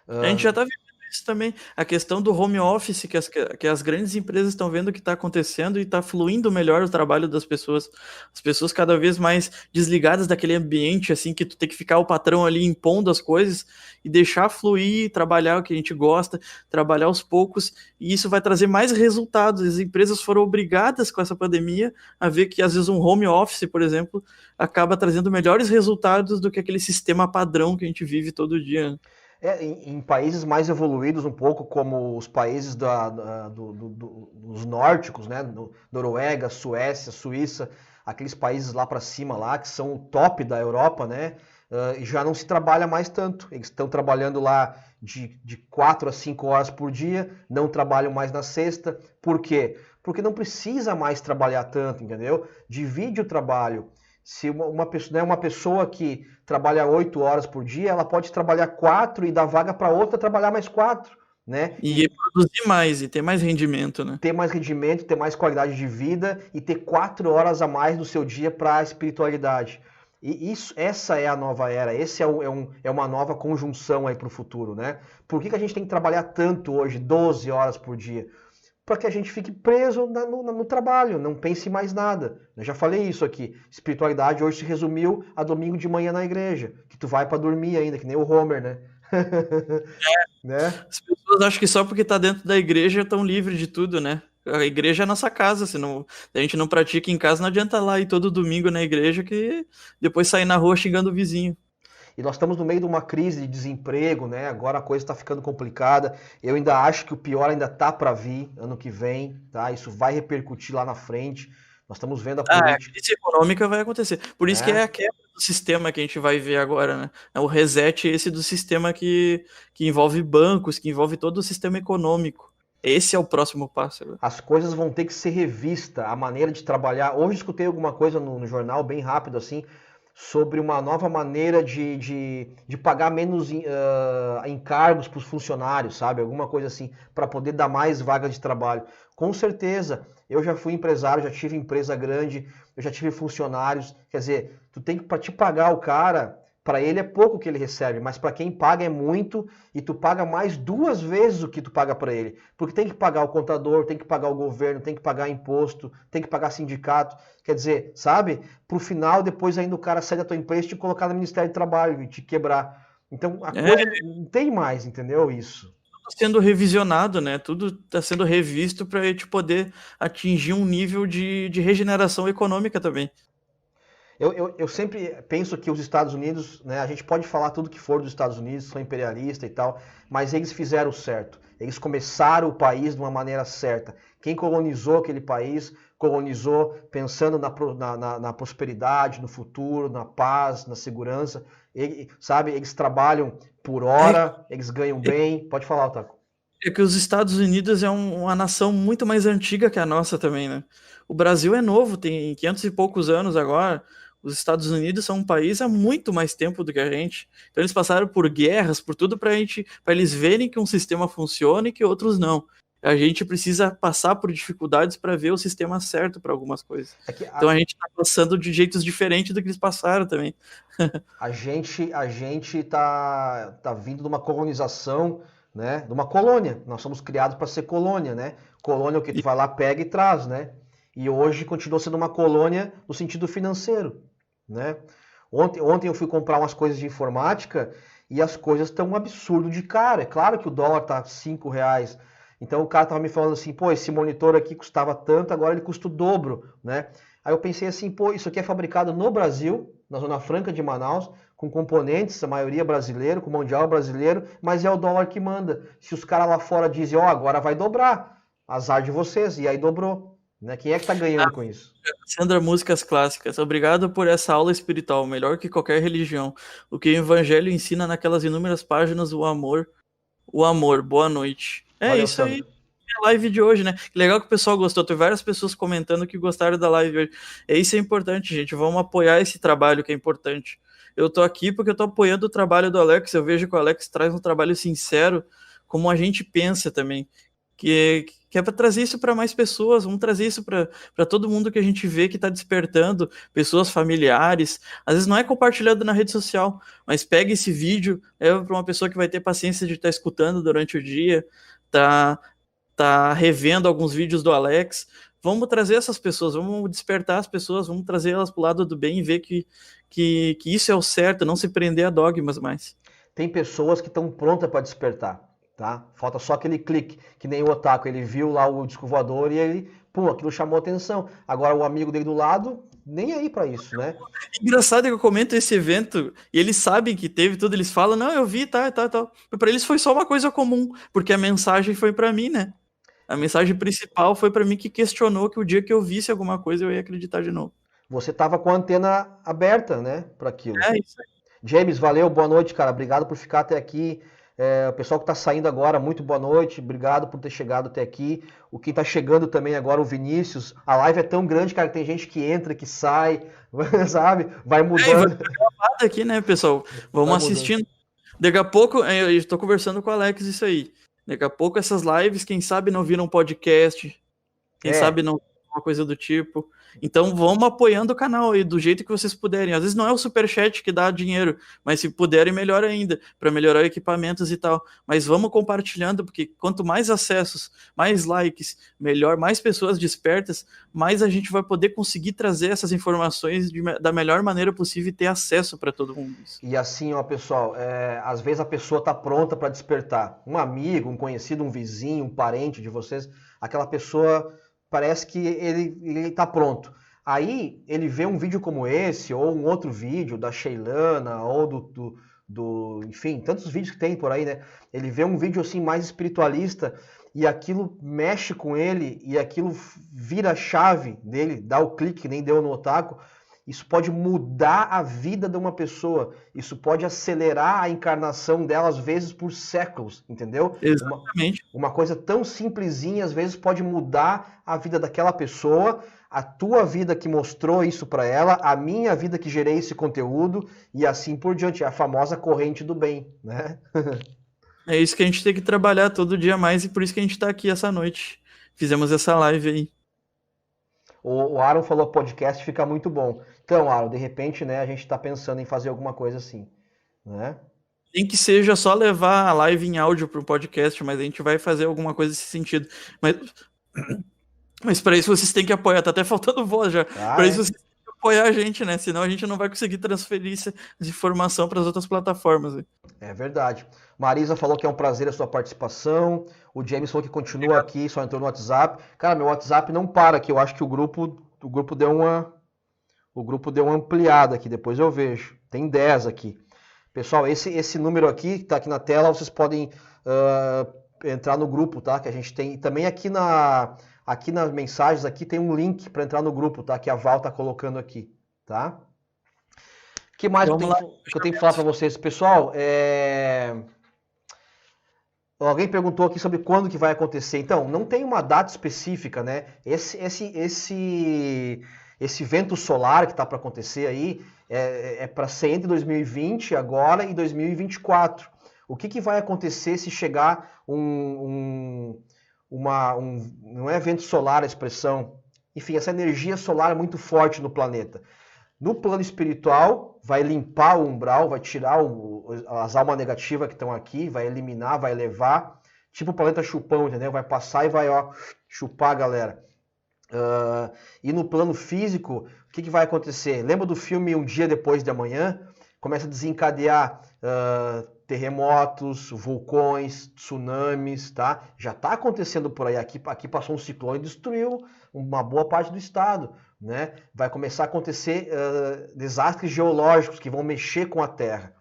A gente já está vendo isso também. A questão do home office, que as grandes empresas estão vendo o que está acontecendo e está fluindo melhor o trabalho das pessoas. As pessoas cada vez mais desligadas daquele ambiente, assim, que tu tem que ficar o patrão ali impondo as coisas e deixar fluir, trabalhar o que a gente gosta, trabalhar aos poucos, e isso vai trazer mais resultados. As empresas foram obrigadas com essa pandemia a ver que, às vezes, um home office, por exemplo, acaba trazendo melhores resultados do que aquele sistema padrão que a gente vive todo dia. Em países mais evoluídos um pouco, como os países dos nórdicos, né? Noruega, Suécia, Suíça, aqueles países lá para cima, lá, que são o top da Europa, né? Já não se trabalha mais tanto. Eles estão trabalhando lá de 4 a 5 horas por dia, não trabalham mais na sexta. Por quê? Porque não precisa mais trabalhar tanto, entendeu? Divide o trabalho. Se uma pessoa que trabalha 8 horas por dia, ela pode trabalhar 4 e dar vaga para outra trabalhar mais 4, né? E produzir mais, e ter mais rendimento, né? Ter mais rendimento, ter mais qualidade de vida e ter 4 horas a mais do seu dia para a espiritualidade. E essa é a nova era, esse é uma nova conjunção aí para o futuro, né? Por que a gente tem que trabalhar tanto hoje, 12 horas por dia? Para que a gente fique preso no trabalho, não pense mais nada. Eu já falei isso aqui. Espiritualidade hoje se resumiu a domingo de manhã na igreja, que tu vai para dormir ainda, que nem o Homer, né? Né? As pessoas acham que só porque tá dentro da igreja estão livres de tudo, né? A igreja é a nossa casa, se a gente não pratica em casa, não adianta lá ir todo domingo na igreja que depois sair na rua xingando o vizinho. E nós estamos no meio de uma crise de desemprego, né? Agora a coisa está ficando complicada. Eu ainda acho que o pior ainda tá para vir ano que vem, tá? Isso vai repercutir lá na frente. Nós estamos vendo a política. A crise econômica vai acontecer. Por isso que é a quebra do sistema que a gente vai ver agora, né? É o reset esse do sistema que envolve bancos, que envolve todo o sistema econômico. Esse é o próximo passo. As coisas vão ter que ser revistas, a maneira de trabalhar. Hoje escutei alguma coisa no jornal, bem rápido assim, sobre uma nova maneira de pagar menos encargos para os funcionários, sabe? Alguma coisa assim, para poder dar mais vagas de trabalho. Com certeza, eu já fui empresário, já tive empresa grande, eu já tive funcionários. Quer dizer, tu tem que, para te pagar o cara, para ele é pouco que ele recebe, mas para quem paga é muito, e tu paga mais 2 vezes o que tu paga para ele. Porque tem que pagar o contador, tem que pagar o governo, tem que pagar imposto, tem que pagar sindicato. Quer dizer, sabe? Pro final, depois ainda o cara sai da tua empresa e te colocar no Ministério do Trabalho e te quebrar. Então a coisa não tem mais, entendeu? Isso. sendo revisionado, né? Tudo está sendo revisto para a gente poder atingir um nível de regeneração econômica também. Eu sempre penso que os Estados Unidos, né, a gente pode falar tudo que for dos Estados Unidos, são imperialistas e tal, mas eles fizeram o certo. Eles começaram o país de uma maneira certa. Quem colonizou aquele país, colonizou pensando na prosperidade, no futuro, na paz, na segurança. Sabe, eles trabalham por hora, eles ganham bem. Pode falar, Otaku. É que os Estados Unidos é uma nação muito mais antiga que a nossa também, né? O Brasil é novo, tem 500 e poucos anos agora. Os Estados Unidos são um país há muito mais tempo do que a gente. Então eles passaram por guerras, por tudo para eles verem que um sistema funciona e que outros não. A gente precisa passar por dificuldades para ver o sistema certo para algumas coisas. Então a gente está passando de jeitos diferentes do que eles passaram também. A gente tá vindo de uma colonização, né? De uma colônia. Nós somos criados para ser colônia, né? Colônia é o que tu vai lá, pega e traz, né? E hoje continua sendo uma colônia no sentido financeiro, né? Ontem eu fui comprar umas coisas de informática e as coisas estão um absurdo de caro. É claro que o dólar tá R$5. Então o cara tava me falando assim, pô, esse monitor aqui custava tanto, agora ele custa o dobro, né? Aí eu pensei assim, pô, isso aqui é fabricado no Brasil, na Zona Franca de Manaus, com componentes, a maioria brasileiro, com mundial brasileiro, mas é o dólar que manda. Se os caras lá fora dizem, ó, agora vai dobrar, azar de vocês, e aí dobrou. Né? Quem é que tá ganhando com isso? Sandra, músicas clássicas. Obrigado por essa aula espiritual, melhor que qualquer religião. O que o evangelho ensina naquelas inúmeras páginas, o amor. Boa noite. Valeu, isso Sandra. aí. A live de hoje, né? Legal que o pessoal gostou. Tem várias pessoas comentando que gostaram da live hoje. Isso é importante, gente. Vamos apoiar esse trabalho que é importante. Eu tô aqui porque eu tô apoiando o trabalho do Alex. Eu vejo que o Alex traz um trabalho sincero, como a gente pensa também. Que é para trazer isso para mais pessoas, vamos trazer isso para todo mundo que a gente vê que está despertando, pessoas familiares. Às vezes não é compartilhado na rede social, mas pega esse vídeo, leva para uma pessoa que vai ter paciência de estar escutando durante o dia, tá revendo alguns vídeos do Alex. Vamos trazer essas pessoas, vamos despertar as pessoas, vamos trazer elas para o lado do bem e ver que isso é o certo, não se prender a dogmas mais. Tem pessoas que estão prontas para despertar. Tá? Falta só aquele clique, que nem o Otaku, ele viu lá o disco voador e ele, pum, aquilo chamou atenção. Agora o amigo dele do lado, nem aí pra isso, né? Engraçado que eu comento esse evento e eles sabem que teve tudo, eles falam, não, eu vi, tá. Pra eles foi só uma coisa comum, porque a mensagem foi pra mim, né? A mensagem principal foi pra mim, que questionou que o dia que eu visse alguma coisa eu ia acreditar de novo. Você tava com a antena aberta, né, pra aquilo. É isso aí. James, valeu, boa noite, cara, obrigado por ficar até aqui. O pessoal que está saindo agora, muito boa noite, obrigado por ter chegado até aqui. O que está chegando também agora, o Vinícius. A live é tão grande, cara, que tem gente que entra, que sai, sabe? Vai mudando. Vai aqui, né, pessoal? Vamos assistindo. Daqui a pouco, eu estou conversando com o Alex isso aí. Daqui a pouco essas lives, quem sabe não viram podcast, quem sabe não uma coisa do tipo. Então vamos apoiando o canal aí do jeito que vocês puderem. Às vezes não é o superchat que dá dinheiro, mas se puderem, melhor ainda, para melhorar equipamentos e tal. Mas vamos compartilhando, porque quanto mais acessos, mais likes, melhor, mais pessoas despertas, mais a gente vai poder conseguir trazer essas informações da melhor maneira possível e ter acesso para todo mundo. E assim, ó, pessoal, às vezes a pessoa está pronta para despertar. Um amigo, um conhecido, um vizinho, um parente de vocês, aquela pessoa parece que ele tá pronto. Aí ele vê um vídeo como esse, ou um outro vídeo da Sheilana, ou enfim, tantos vídeos que tem por aí, né? Ele vê um vídeo assim mais espiritualista e aquilo mexe com ele e aquilo vira a chave dele, dá o clique que nem deu no Otaku. Isso pode mudar a vida de uma pessoa. Isso pode acelerar a encarnação dela, às vezes, por séculos, entendeu? Exatamente. Uma coisa tão simplesinha, às vezes, pode mudar a vida daquela pessoa, a tua vida que mostrou isso para ela, a minha vida que gerei esse conteúdo, e assim por diante. A famosa corrente do bem, né? É isso que a gente tem que trabalhar todo dia mais, e por isso que a gente está aqui essa noite. Fizemos essa live aí. O Aaron falou podcast fica muito bom. Então, Aaron, de repente, né, a gente está pensando em fazer alguma coisa assim, né? Nem que seja só levar a live em áudio para o podcast, mas a gente vai fazer alguma coisa nesse sentido. Mas para isso vocês têm que apoiar. Tá até faltando voz já. Para isso vocês têm que apoiar a gente, né? Senão a gente não vai conseguir transferir essa informação para as outras plataformas. Né? É verdade. Marisa falou que é um prazer a sua participação. O James falou que continua aqui, só entrou no WhatsApp. Cara, meu WhatsApp não para aqui. Eu acho que o grupo deu uma ampliada aqui. Depois eu vejo. Tem 10 aqui. Pessoal, esse número aqui, que está aqui na tela, vocês podem entrar no grupo, tá? Que a gente tem também aqui nas mensagens aqui tem um link para entrar no grupo, tá? Que a Val tá colocando aqui, tá? O que mais que eu tenho que falar para vocês, pessoal? Alguém perguntou aqui sobre quando que vai acontecer. Então, não tem uma data específica, né? Esse vento solar que está para acontecer aí é para ser entre 2020 agora e 2024. O que vai acontecer se chegar não é vento solar a expressão, enfim, essa energia solar é muito forte no planeta. No plano espiritual, vai limpar o umbral, vai tirar as almas negativas que estão aqui, vai eliminar, vai levar, tipo o planeta chupão, entendeu? Vai passar e vai chupar a galera. E no plano físico, o que vai acontecer? Lembra do filme Um Dia Depois de Amanhã? Começa a desencadear terremotos, vulcões, tsunamis, tá? Já está acontecendo por aí. Aqui passou um ciclone e destruiu uma boa parte do estado, né? Vai começar a acontecer desastres geológicos que vão mexer com a Terra.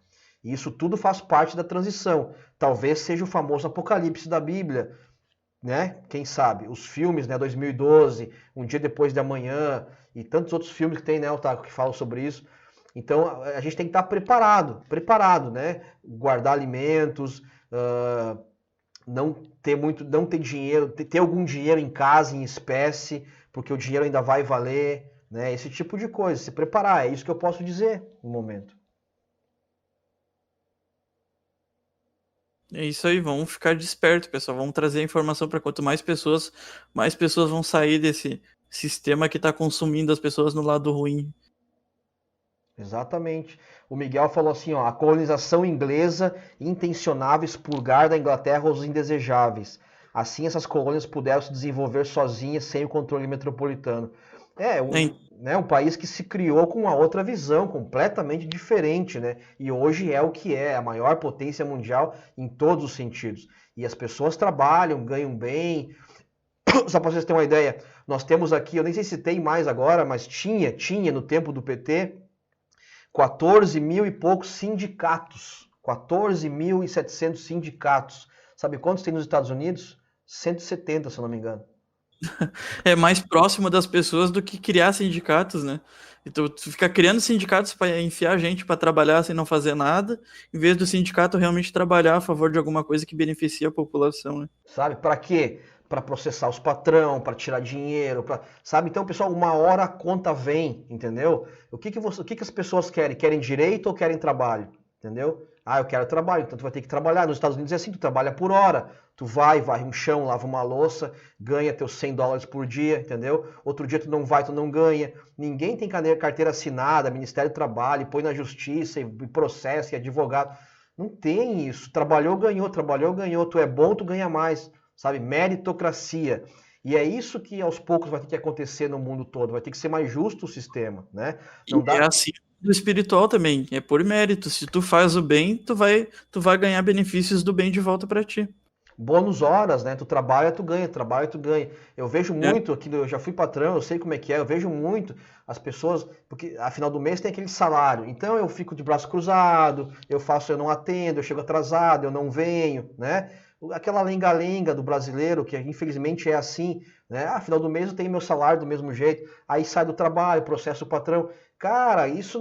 E isso tudo faz parte da transição. Talvez seja o famoso Apocalipse da Bíblia, né? Quem sabe? Os filmes, né? 2012, Um Dia Depois de Amanhã e tantos outros filmes que tem, né, Otaku, que falam sobre isso. Então a gente tem que estar preparado, né? Guardar alimentos, não ter dinheiro, ter algum dinheiro em casa, em espécie, porque o dinheiro ainda vai valer, né? Esse tipo de coisa, se preparar, é isso que eu posso dizer no momento. É isso aí, vamos ficar desperto, pessoal. Vamos trazer a informação para quanto mais pessoas vão sair desse sistema que está consumindo as pessoas no lado ruim. Exatamente. O Miguel falou assim, ó, a colonização inglesa intencionava expurgar da Inglaterra os indesejáveis. Assim, essas colônias puderam se desenvolver sozinhas, sem o controle metropolitano. Um país que se criou com uma outra visão, completamente diferente, né? E hoje é o que é, a maior potência mundial em todos os sentidos. E as pessoas trabalham, ganham bem. Só para vocês terem uma ideia, nós temos aqui, eu nem sei se tem mais agora, mas tinha no tempo do PT, 14 mil e poucos sindicatos. 14.700 sindicatos. Sabe quantos tem nos Estados Unidos? 170, se eu não me engano. É mais próximo das pessoas do que criar sindicatos, né? Então, tu fica criando sindicatos para enfiar gente para trabalhar sem não fazer nada, em vez do sindicato realmente trabalhar a favor de alguma coisa que beneficia a população, né? Sabe? Para quê? Para processar os patrão, para tirar dinheiro, sabe? Então, pessoal, uma hora a conta vem, entendeu? O que as pessoas querem? Querem direito ou querem trabalho? Entendeu? Ah, eu quero trabalho, então tu vai ter que trabalhar. Nos Estados Unidos é assim, tu trabalha por hora. Tu varre um chão, lava uma louça, ganha teus $100 por dia, entendeu? Outro dia tu não vai, tu não ganha. Ninguém tem carteira assinada, Ministério do Trabalho, põe na justiça e processa e advogado. Não tem isso. Trabalhou, ganhou. Tu é bom, tu ganha mais. Sabe? Meritocracia. E é isso que aos poucos vai ter que acontecer no mundo todo. Vai ter que ser mais justo o sistema, né? É assim do espiritual também. É por mérito. Se tu faz o bem, tu vai ganhar benefícios do bem de volta para ti. Bônus horas, né? Tu trabalha, tu ganha. Eu vejo muito aqui, eu já fui patrão, eu sei como é que é, eu vejo muito as pessoas, porque a final do mês tem aquele salário. Então eu fico de braço cruzado, eu não atendo, eu chego atrasado, eu não venho, né? Aquela lenga-lenga do brasileiro, que infelizmente é assim, né? Ah, final do mês eu tenho meu salário do mesmo jeito, aí sai do trabalho, processo o patrão. Cara, isso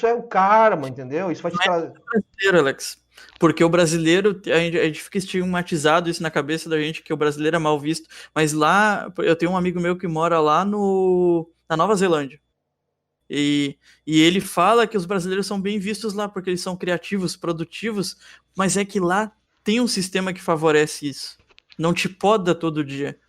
é o karma, entendeu? Isso vai te trazer. Brasileiro, Alex. Porque o brasileiro, a gente fica estigmatizado isso na cabeça da gente, que o brasileiro é mal visto. Mas lá, eu tenho um amigo meu que mora lá na Nova Zelândia. E ele fala que os brasileiros são bem vistos lá, porque eles são criativos, produtivos, mas é que lá tem um sistema que favorece isso. Não te poda todo dia.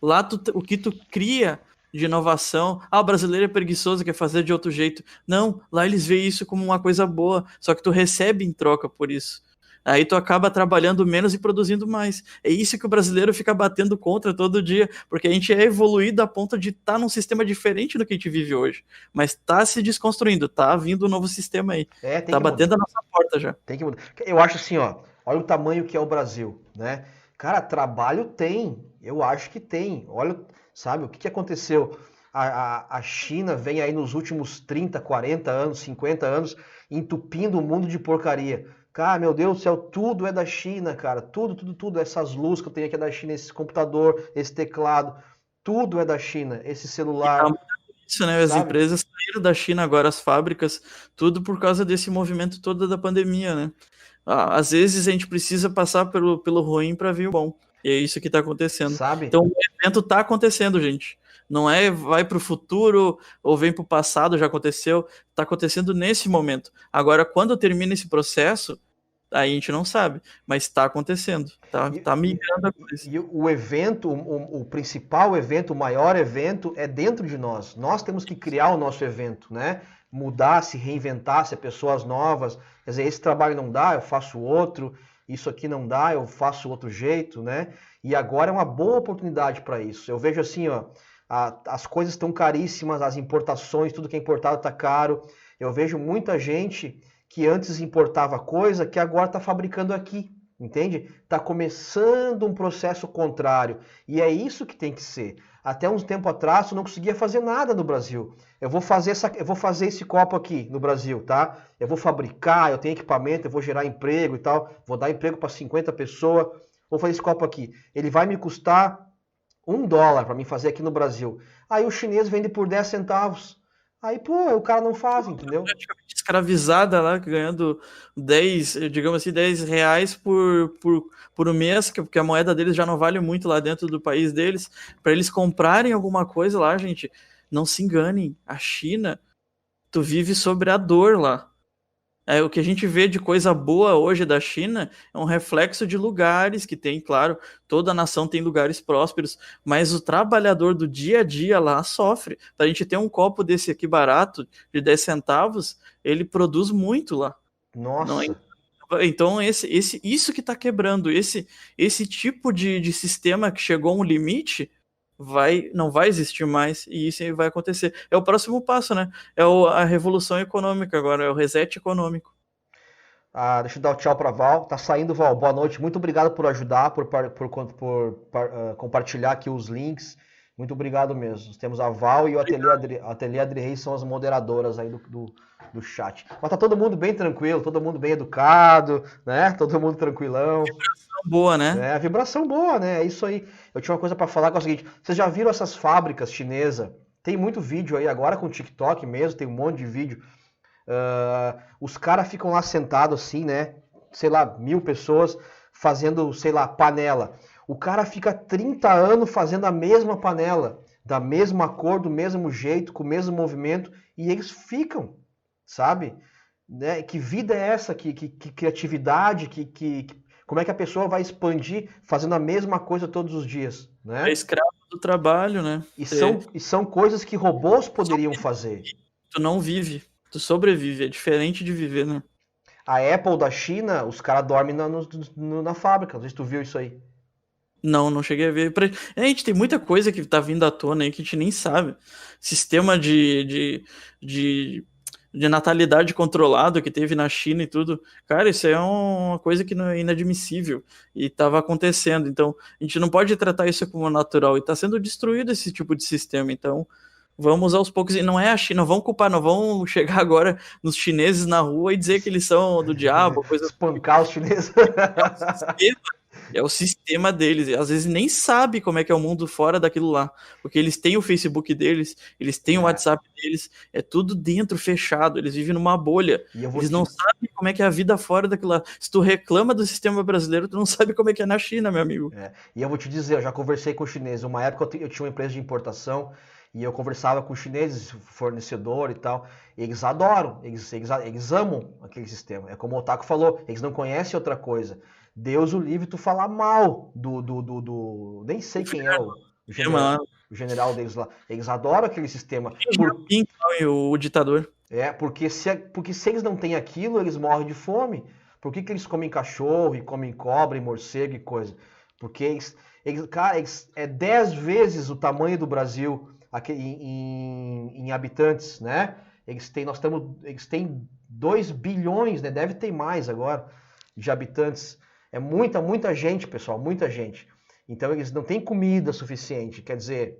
Lá o que tu cria de inovação, o brasileiro é preguiçoso, quer fazer de outro jeito. Não, lá eles veem isso como uma coisa boa, só que tu recebe em troca por isso. Aí tu acaba trabalhando menos e produzindo mais. É isso que o brasileiro fica batendo contra todo dia, porque a gente é evoluído a ponto de estar num sistema diferente do que a gente vive hoje. Mas tá se desconstruindo, tá vindo um novo sistema aí. Tem Tá que mudar. batendo a nossa porta já. Tem que mudar. Eu acho assim, ó, olha o tamanho que é o Brasil, né? Cara, trabalho tem, eu acho que tem. Olha, sabe, o que aconteceu? A China vem aí nos últimos 30, 40 anos, 50 anos, entupindo o mundo de porcaria. Cara, meu Deus do céu, tudo é da China, cara. Tudo. Essas luzes que eu tenho aqui é da China, esse computador, esse teclado, tudo é da China. Esse celular. Isso, né? As empresas saíram da China agora, as fábricas, tudo por causa desse movimento todo da pandemia, né? Às vezes a gente precisa passar pelo ruim para ver o bom. E é isso que está acontecendo. Sabe? Então o evento está acontecendo, gente. Não é vai para o futuro ou vem para o passado, já aconteceu. Está acontecendo nesse momento. Agora, quando termina esse processo, aí a gente não sabe, mas está acontecendo. Tá migrando a coisa. E o evento, o principal evento, o maior evento é dentro de nós. Nós temos que criar o nosso evento, né? Mudar, se reinventar, ser pessoas novas. Quer dizer, esse trabalho não dá, eu faço outro. Isso aqui não dá, eu faço outro jeito, né? E agora é uma boa oportunidade para isso. Eu vejo assim, ó, as coisas estão caríssimas, as importações, tudo que é importado está caro. Eu vejo muita gente que antes importava coisa que agora está fabricando aqui, entende? Está começando um processo contrário. E é isso que tem que ser. Até uns tempo atrás eu não conseguia fazer nada no Brasil. Eu vou fazer esse copo aqui no Brasil, tá? Eu vou fabricar, eu tenho equipamento, eu vou gerar emprego e tal, vou dar emprego para 50 pessoas, vou fazer esse copo aqui. Ele vai me custar $1 para mim fazer aqui no Brasil. Aí o chinês vende por 10 centavos. Aí, pô, o cara não faz, entendeu? Praticamente escravizada lá, ganhando 10, digamos assim, 10 reais por um mês, porque a moeda deles já não vale muito lá dentro do país deles. Para eles comprarem alguma coisa lá, gente, não se enganem. A China, tu vive sobre a dor lá. O que a gente vê de coisa boa hoje da China é um reflexo de lugares que tem, claro, toda nação tem lugares prósperos, mas o trabalhador do dia a dia lá sofre. Então, a gente tem um copo desse aqui barato, de 10 centavos, ele produz muito lá. Nossa. Então, isso que está quebrando, esse tipo de sistema que chegou a um limite, não vai existir mais, e isso vai acontecer. É o próximo passo, né? É a revolução econômica agora, é o reset econômico. Deixa eu dar o tchau para Val. Tá saindo, Val. Boa noite. Muito obrigado por ajudar, por compartilhar aqui os links. Muito obrigado mesmo. Nós temos a Val e o Ateliê Adri Reis são as moderadoras aí do chat. Mas tá todo mundo bem tranquilo, todo mundo bem educado, né? Todo mundo tranquilão. Vibração boa, né? A vibração boa, né? É isso aí. Eu tinha uma coisa para falar que é o seguinte: vocês já viram essas fábricas chinesas? Tem muito vídeo aí agora com o TikTok mesmo, tem um monte de vídeo. Os caras ficam lá sentados assim, né? Sei lá, 1000 pessoas fazendo, sei lá, panela. O cara fica 30 anos fazendo a mesma panela, da mesma cor, do mesmo jeito, com o mesmo movimento, e eles ficam, sabe? Né? Que vida é essa? Que criatividade? Como é que a pessoa vai expandir fazendo a mesma coisa todos os dias? Né? É escravo do trabalho, né? E são coisas que robôs poderiam fazer. Tu não vive, tu sobrevive. É diferente de viver, né? A Apple da China, os caras dormem na fábrica. Não sei se tu viu isso aí. Não cheguei a ver. A gente tem muita coisa que tá vindo à tona aí que a gente nem sabe. Sistema de natalidade controlado que teve na China e tudo. Cara, isso é uma coisa que não é inadmissível. E estava acontecendo. Então, a gente não pode tratar isso como natural. E está sendo destruído esse tipo de sistema. Então, vamos aos poucos. E não é a China, não vão culpar, não vão chegar agora nos chineses na rua e dizer que eles são do diabo. Espancar os chineses. É o sistema deles. Às vezes nem sabe como é que é o mundo fora daquilo lá. Porque eles têm o Facebook deles, eles têm o WhatsApp deles, é tudo dentro, fechado. Eles vivem numa bolha. Eles não sabem como é que é a vida fora daquilo lá. Se tu reclama do sistema brasileiro, tu não sabe como é que é na China, meu amigo. E eu vou te dizer, eu já conversei com chineses. Uma época eu tinha uma empresa de importação e eu conversava com chineses, fornecedor e tal. E eles adoram, eles amam aquele sistema. É como o Otaku falou, eles não conhecem outra coisa. Deus o livre tu falar mal do nem sei quem é o general deles lá. Eles adoram aquele sistema. O ditador. Porque se eles não têm aquilo, eles morrem de fome. Por que eles comem cachorro e comem cobra e morcego e coisa? Porque cara, é 10 vezes o tamanho do Brasil aqui, em habitantes, né? Eles têm 2 bilhões, né? Deve ter mais agora, de habitantes. É muita gente, pessoal, muita gente. Então eles não têm comida suficiente, quer dizer,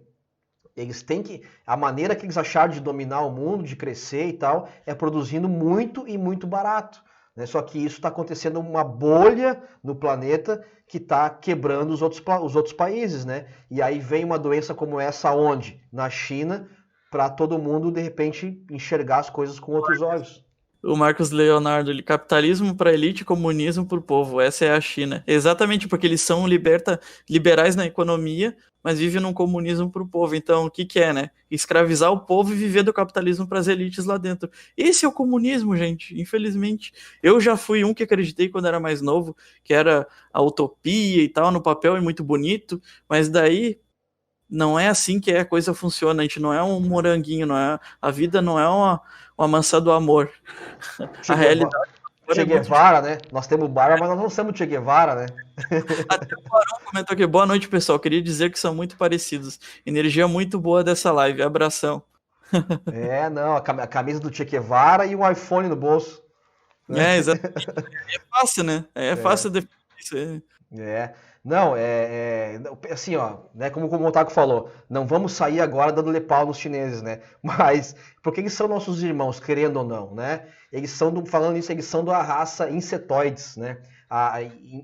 eles têm que... A maneira que eles acharam de dominar o mundo, de crescer e tal, é produzindo muito e muito barato. Né? Só que isso está acontecendo uma bolha no planeta que está quebrando os outros países, né? E aí vem uma doença como essa onde? Na China, para todo mundo, de repente, enxergar as coisas com outros olhos. O Marcos Leonardo, capitalismo para elite, comunismo para o povo. Essa é a China. Exatamente porque eles são liberais na economia, mas vivem num comunismo para o povo. Então, o que é, né? Escravizar o povo e viver do capitalismo para as elites lá dentro. Esse é o comunismo, gente. Infelizmente. Eu já fui um que acreditei quando era mais novo, que era a utopia e tal, no papel é muito bonito, mas daí... Não é assim que a coisa funciona, a gente não é um moranguinho, a vida não é uma maçã do amor. A realidade Che Guevara, né? Nós temos barba, mas nós não somos Che Guevara, né? Até o Barão comentou aqui, boa noite, pessoal, queria dizer que são muito parecidos. Energia muito boa dessa live, abração. Não, a camisa do Che Guevara e um iPhone no bolso. Exatamente. É fácil, né? É fácil definir isso. Não, assim, ó, né, como o Otaku falou, não vamos sair agora dando pau nos chineses, né? Mas, porque eles são nossos irmãos, querendo ou não, né? Eles são, falando nisso, eles são da raça insetoides, né?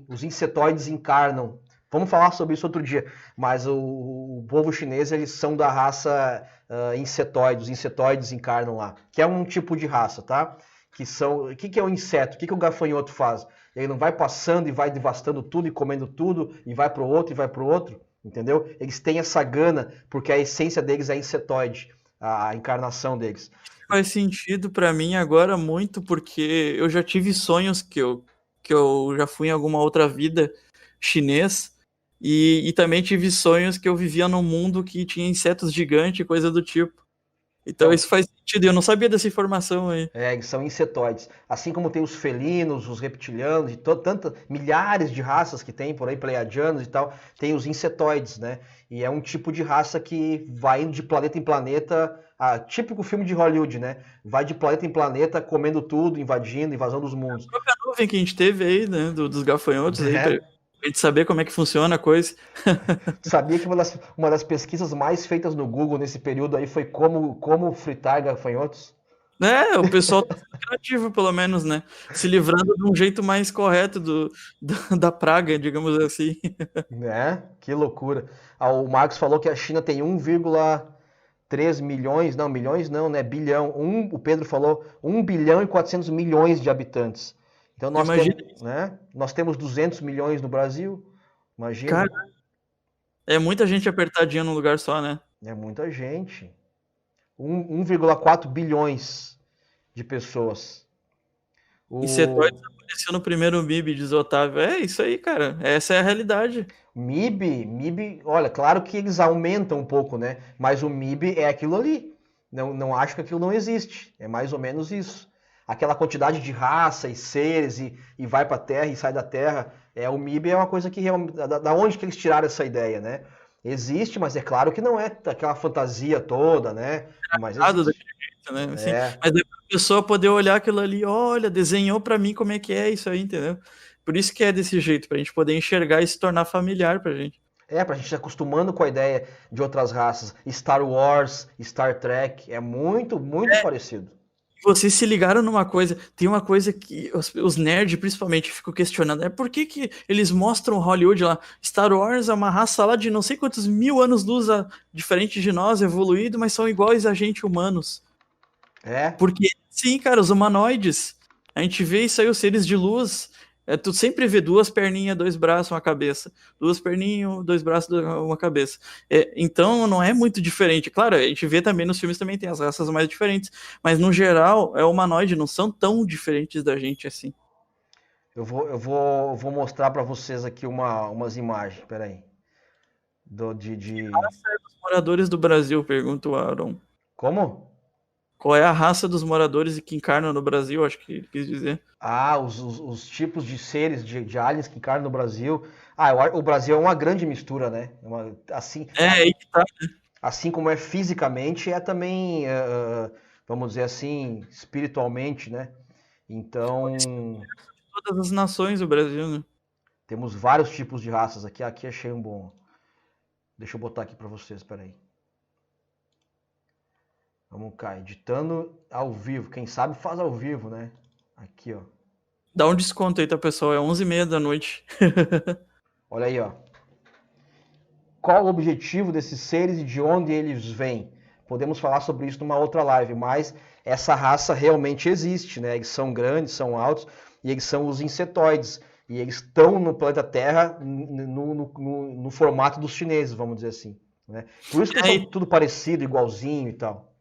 Os insetoides encarnam. Vamos falar sobre isso outro dia, mas o povo chinês, eles são da raça insetoide, os insetoides encarnam lá, que é um tipo de raça, tá? O que é o inseto? O que o gafanhoto faz? Ele não vai passando e vai devastando tudo e comendo tudo e vai pro outro e vai pro outro, entendeu? Eles têm essa gana porque a essência deles é insetoide, a encarnação deles. Faz sentido para mim agora muito porque eu já tive sonhos que eu já fui em alguma outra vida chinês e também tive sonhos que eu vivia num mundo que tinha insetos gigantes e coisa do tipo. Então isso faz sentido, eu não sabia dessa informação aí. Eles são insetoides. Assim como tem os felinos, os reptilianos, e milhares de raças que tem por aí, pleiadianos e tal, tem os insetoides, né? E é um tipo de raça que vai indo de planeta em planeta, típico filme de Hollywood, né? Vai de planeta em planeta, comendo tudo, invasão dos mundos. A própria nuvem que a gente teve aí, né, dos gafanhotos aí, pra gente saber como é que funciona a coisa. Sabia que uma das pesquisas mais feitas no Google nesse período aí foi como fritar gafanhotos? O pessoal tá criativo, pelo menos, né? Se livrando de um jeito mais correto da praga, digamos assim. Que loucura. O Marcos falou que a China tem 1,3 milhões, não, milhões não, né? Bilhão. O Pedro falou 1 bilhão e 400 milhões de habitantes. Então nós temos 200 milhões no Brasil, imagina. Cara, é muita gente apertadinha num lugar só, né? É muita gente. 1,4 bilhões de pessoas. Insetoides apareceu no primeiro MIB, diz o Otávio. É isso aí, cara. Essa é a realidade. MIB, olha, claro que eles aumentam um pouco, né? Mas o MIB é aquilo ali. Não acho que aquilo não existe. É mais ou menos isso. Aquela quantidade de raça e seres e vai para a Terra e sai da Terra. O MIB é uma coisa que realmente... Da onde que eles tiraram essa ideia, né? Existe, mas é claro que não é aquela fantasia toda, né? Mas existe. Né? Assim, mas a pessoa poder olhar aquilo ali, olha, desenhou para mim como é que é isso aí, entendeu? Por isso que é desse jeito, pra gente poder enxergar e se tornar familiar pra gente. Pra gente se acostumando com a ideia de outras raças. Star Wars, Star Trek, é muito parecido. Vocês se ligaram numa coisa, tem uma coisa que os nerds principalmente ficam questionando, por que eles mostram Hollywood lá, Star Wars é uma raça lá de não sei quantos mil anos-luz diferente de nós, evoluído, mas são iguais a gente, humanos. Porque, sim, cara, os humanoides, a gente vê isso aí, os seres de luz, tu sempre vê 2 perninhas, 2 braços, uma cabeça. 2 perninhas, 2 braços, uma cabeça. Então não é muito diferente. Claro, a gente vê também nos filmes também tem as raças mais diferentes. Mas no geral, é humanoide, não são tão diferentes da gente assim. Eu vou mostrar para vocês aqui umas imagens, peraí. Que raça é dos moradores do Brasil, pergunta o Aaron. Como? Qual é a raça dos moradores que encarnam no Brasil, acho que ele quis dizer. Ah, os tipos de seres, de aliens que encarnam no Brasil. Ah, o Brasil é uma grande mistura, né? Assim, Aí que tá. assim como é fisicamente, é também, vamos dizer assim, espiritualmente, né? Então, Todas as nações do Brasil, né? temos vários tipos de raças aqui. Aqui achei um bom. Deixa eu botar aqui para vocês, peraí. Vamos cá, editando ao vivo. Quem sabe faz ao vivo, né? Aqui, ó. Dá um desconto aí, tá, pessoal? É 11h30 da noite. Olha aí, ó. Qual o objetivo desses seres e de onde eles vêm? Podemos falar sobre isso numa outra live, mas essa raça realmente existe, né? Eles são grandes, são altos, e eles são os insetoides. E eles estão no planeta Terra no formato dos chineses, vamos dizer assim. Né? Por isso que são tudo parecido, igualzinho e tal.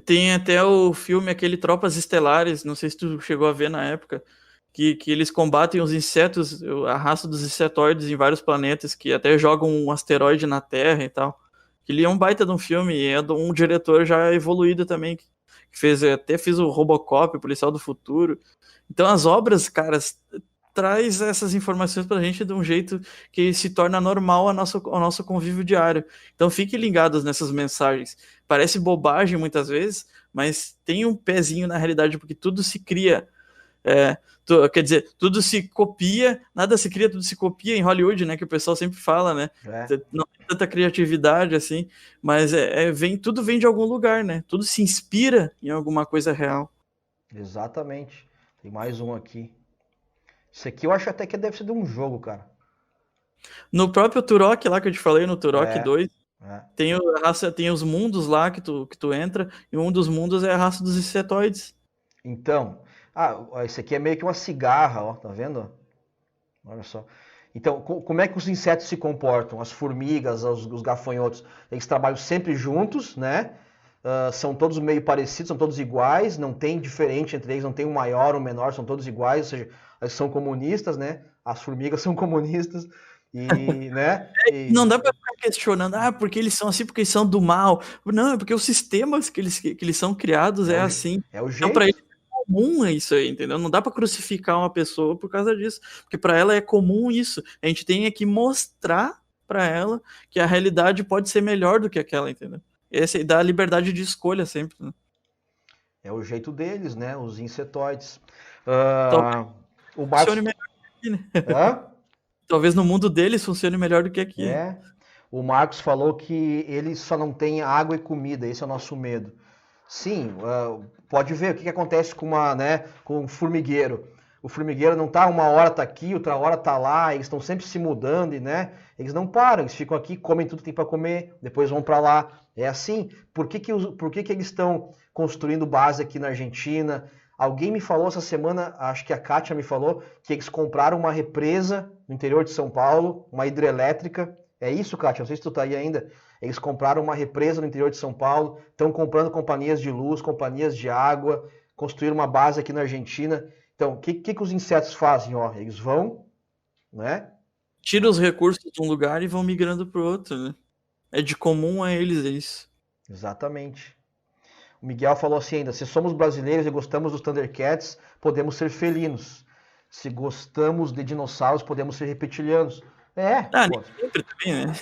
Tem até o filme, aquele Tropas Estelares, não sei se tu chegou a ver na época, que eles combatem os insetos, a raça dos insetoides em vários planetas, que até jogam um asteroide na Terra e tal. Ele é um baita de um filme, e é de um diretor já evoluído também, que até fez o Robocop, o Policial do Futuro. Então as obras, cara, traz essas informações pra gente de um jeito que se torna normal ao nosso convívio diário. Então fiquem ligados nessas mensagens. Parece bobagem muitas vezes, mas tem um pezinho na realidade, porque tudo se cria. Quer dizer, tudo se copia, nada se cria, tudo se copia em Hollywood, né? Que o pessoal sempre fala, né? Não tem tanta criatividade assim, mas tudo vem de algum lugar, né? Tudo se inspira em alguma coisa real. Exatamente. Tem mais um aqui. Isso aqui eu acho até que deve ser de um jogo, cara. No próprio Turok lá que eu te falei, no Turok 2, tem a raça, tem os mundos lá que tu entra, e um dos mundos é a raça dos insetoides. Então, esse aqui é meio que uma cigarra, ó, tá vendo? Olha só. Então, como é que os insetos se comportam? As formigas, os gafanhotos, eles trabalham sempre juntos, né? São todos meio parecidos, são todos iguais, não tem diferente entre eles, não tem um maior ou um menor, são todos iguais, ou seja, eles são comunistas, né? As formigas são comunistas e, né? Não dá pra ficar questionando, porque eles são assim, porque eles são do mal. Não, é porque os sistemas que eles são criados é assim. É o Então, jeito. pra eles é comum isso aí, entendeu? Não dá pra crucificar uma pessoa por causa disso, porque pra ela é comum isso. A gente tem que mostrar pra ela que a realidade pode ser melhor do que aquela, entendeu? Esse dá liberdade de escolha sempre, né? É o jeito deles, né? Os insetoides. O Marcos... funcione melhor que aqui, né? Talvez no mundo deles funcione melhor do que aqui. O Marcos falou que ele só não tem água e comida, esse é o nosso medo. Sim, pode ver o que acontece com um formigueiro. O formigueiro não tá, uma hora tá aqui, outra hora tá lá, eles estão sempre se mudando, né? Eles não param, eles ficam aqui, comem tudo que tem para comer, depois vão para lá. É assim. Por que eles estão construindo base aqui na Argentina? Alguém me falou essa semana, acho que a Kátia me falou, que eles compraram uma represa no interior de São Paulo, uma hidrelétrica. É isso, Kátia? Não sei se tu tá aí ainda. Eles compraram uma represa no interior de São Paulo, estão comprando companhias de luz, companhias de água, construíram uma base aqui na Argentina. Então, o que os insetos fazem? Ó, eles vão, né? Tira os recursos de um lugar e vão migrando para o outro, né? É de comum a eles isso. Exatamente. O Miguel falou assim ainda, se somos brasileiros e gostamos dos Thundercats, podemos ser felinos. Se gostamos de dinossauros, podemos ser reptilianos. Sempre também, né?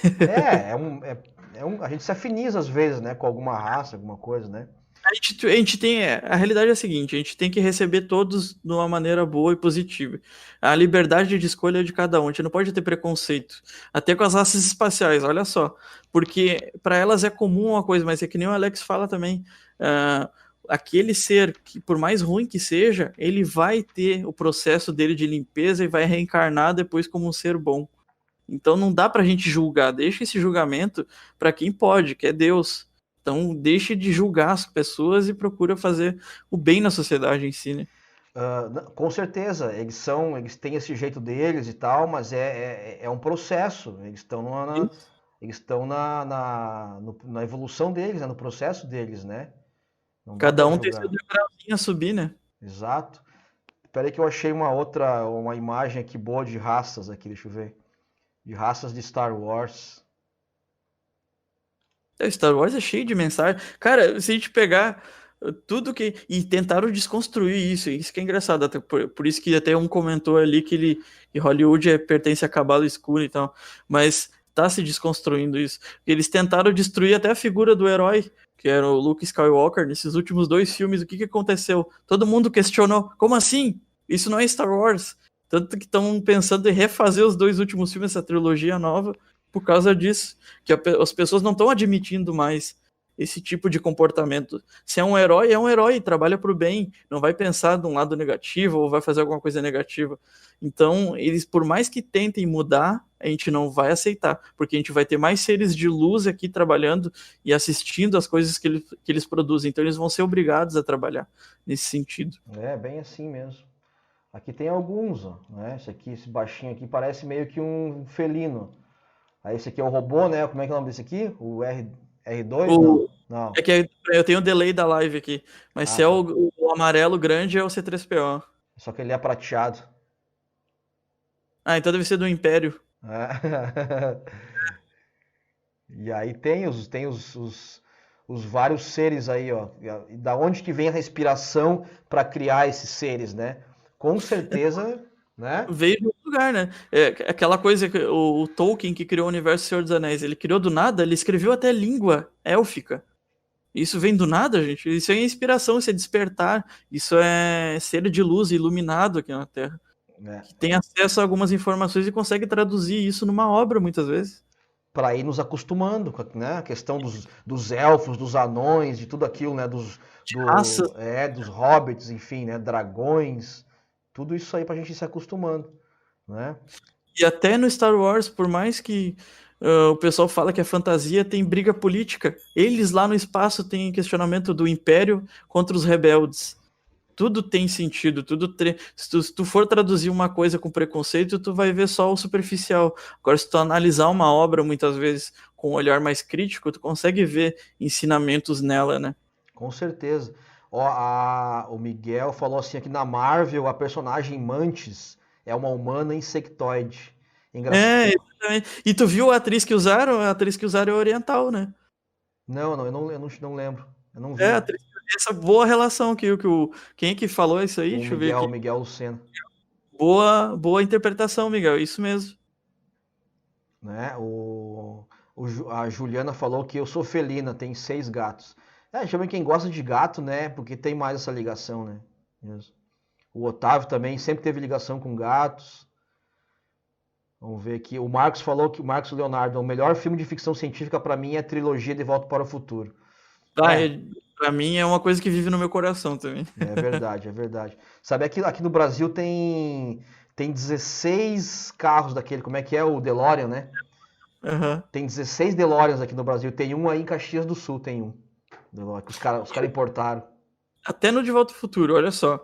A gente se afiniza às vezes, né, com alguma raça, alguma coisa, né? A gente tem, a realidade é a seguinte, a gente tem que receber todos de uma maneira boa e positiva. A liberdade de escolha é de cada um, a gente não pode ter preconceito. Até com as raças espaciais, olha só. Porque para elas é comum uma coisa, mas é que nem o Alex fala também. Aquele ser, que por mais ruim que seja, ele vai ter o processo dele de limpeza e vai reencarnar depois como um ser bom. Então não dá pra gente julgar, deixa esse julgamento para quem pode, que é Deus. Então deixe de julgar as pessoas e procura fazer o bem na sociedade em si, né? Com certeza, eles têm esse jeito deles e tal, mas é um processo. Eles estão na evolução deles, no processo deles, né? Cada um tem seu degrauzinho a subir, né? Exato. Espera aí que eu achei uma imagem aqui boa de raças aqui, deixa eu ver. De raças de Star Wars. Star Wars é cheio de mensagem. Cara, se a gente pegar Tudo que. E tentaram desconstruir isso que é engraçado. Até por isso que até um comentou ali que Hollywood pertence a cabala escura e tal. Mas tá se desconstruindo isso. Eles tentaram destruir até a figura do herói, que era o Luke Skywalker, nesses últimos 2 filmes. O que acontececeu? Todo mundo questionou. Como assim? Isso não é Star Wars. Tanto que estão pensando em refazer os 2 últimos filmes, essa trilogia nova, por causa disso. Que as pessoas não estão admitindo mais esse tipo de comportamento. Se é um herói, trabalha pro bem, não vai pensar de um lado negativo ou vai fazer alguma coisa negativa. Então, eles, por mais que tentem mudar, a gente não vai aceitar, porque a gente vai ter mais seres de luz aqui trabalhando e assistindo as coisas que eles produzem. Então, eles vão ser obrigados a trabalhar nesse sentido. É, bem assim mesmo. Aqui tem alguns, ó, né? Esse baixinho aqui parece meio que um felino. Aí esse aqui é o robô, né? Como é que é o nome desse aqui? O R2? Não. É que eu tenho o delay da live aqui, mas se é o amarelo grande é o C3PO. Só que ele é prateado. Então deve ser do Império. E aí tem os vários seres aí, ó. E da onde que vem a respiração para criar esses seres, né? Com certeza, né? Veio de outro lugar, né? É aquela coisa que o Tolkien, que criou o universo do Senhor dos Anéis, ele criou do nada, ele escreveu até língua élfica. Isso vem do nada, gente. Isso é inspiração, isso é despertar. Isso é ser de luz iluminado aqui na Terra. Que tem acesso a algumas informações e consegue traduzir isso numa obra, muitas vezes. Para ir nos acostumando, né? A questão dos elfos, dos anões, de tudo aquilo, né? Dos hobbits, enfim, né? Dragões. Tudo isso aí pra gente ir se acostumando, né? E até no Star Wars, por mais que o pessoal fala que é fantasia, tem briga política. Eles lá no espaço têm questionamento do Império contra os rebeldes. Tudo tem sentido, se tu for traduzir uma coisa com preconceito, tu vai ver só o superficial. Agora, se tu analisar uma obra, muitas vezes, com um olhar mais crítico, tu consegue ver ensinamentos nela, né? Com certeza. Ó, o Miguel falou assim aqui, na Marvel, a personagem Mantis é uma humana insectoide. Engraçado. Exatamente. E tu viu a atriz que usaram? A atriz que usaram é oriental, né? Não, eu não lembro. Eu não vi. Essa boa relação que quem é que falou isso aí? Deixa eu ver aqui. O Miguel Lucena. Boa interpretação, Miguel, isso mesmo. Né? A Juliana falou que eu sou felina, tem 6 gatos. Chama quem gosta de gato, né? Porque tem mais essa ligação, né? Mesmo. O Otávio também sempre teve ligação com gatos. Vamos ver aqui. O Marcos falou que o Marcos Leonardo, o melhor filme de ficção científica para mim é a trilogia De Volta para o Futuro. Pra mim é uma coisa que vive no meu coração também. É verdade, é verdade. Sabe, aqui no Brasil tem 16 carros daquele, como é que é? O DeLorean, né? Uhum. Tem 16 DeLoreans aqui no Brasil. Tem um aí em Caxias do Sul, tem um. Que os caras importaram. Até no De Volta ao Futuro, olha só.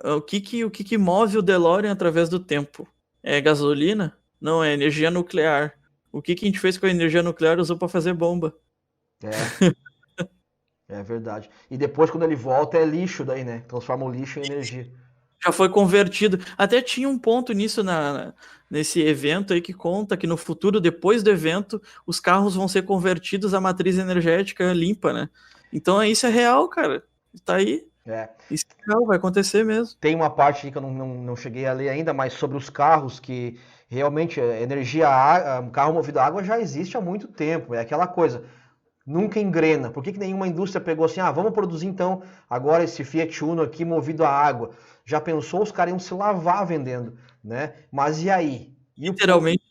O que move o DeLorean através do tempo? É gasolina? Não, é energia nuclear. O que a gente fez com a energia nuclear usou para fazer bomba? É verdade. E depois, quando ele volta, é lixo daí, né? Transforma o lixo em energia. Já foi convertido. Até tinha um ponto nisso nesse evento aí que conta que no futuro, depois do evento, os carros vão ser convertidos à matriz energética limpa, né? Então isso é real, cara. Tá aí. Isso é real, vai acontecer mesmo. Tem uma parte aí que eu não cheguei a ler ainda, mas sobre os carros, que realmente energia, carro movido a água já existe há muito tempo. É aquela coisa, nunca engrena. Por que nenhuma indústria pegou assim, vamos produzir então agora esse Fiat Uno aqui movido a água? Já pensou, os caras iam se lavar vendendo, né? Mas e aí? Literalmente.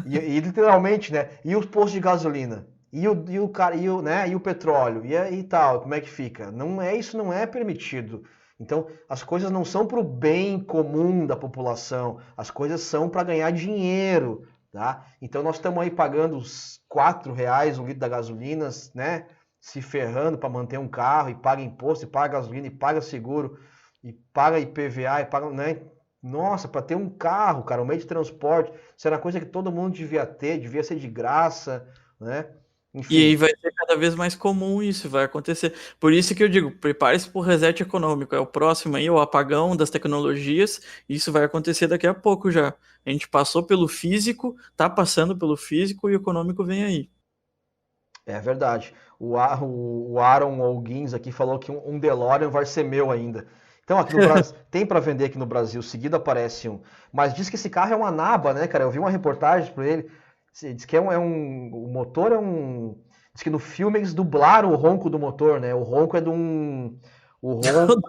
Literalmente, né? E os postos de gasolina? E o petróleo? E tal, como é que fica? Isso não é permitido. Então, as coisas não são para o bem comum da população, as coisas são para ganhar dinheiro, tá? Então, nós estamos aí pagando os R$4 um litro da gasolina, né? Se ferrando para manter um carro, e paga imposto, e paga gasolina, e paga seguro, e paga IPVA, e paga, né? Nossa, para ter um carro, cara, um meio de transporte, isso era coisa que todo mundo devia ter, devia ser de graça, né? Enfim. E aí vai ser cada vez mais comum isso, vai acontecer. Por isso que eu digo, prepare-se para o reset econômico. É o próximo aí, o apagão das tecnologias. Isso vai acontecer daqui a pouco já. A gente passou pelo físico, tá passando pelo físico e o econômico vem aí. É verdade. O Aaron Alguins aqui falou que um DeLorean vai ser meu ainda. Então, aqui no Brasil, tem para vender aqui no Brasil, seguido aparece um. Mas diz que esse carro é uma naba, né, cara? Eu vi uma reportagem para ele. Diz que o motor é um. Diz que no filme eles dublaram o ronco do motor, né? O ronco é de um. O ronco,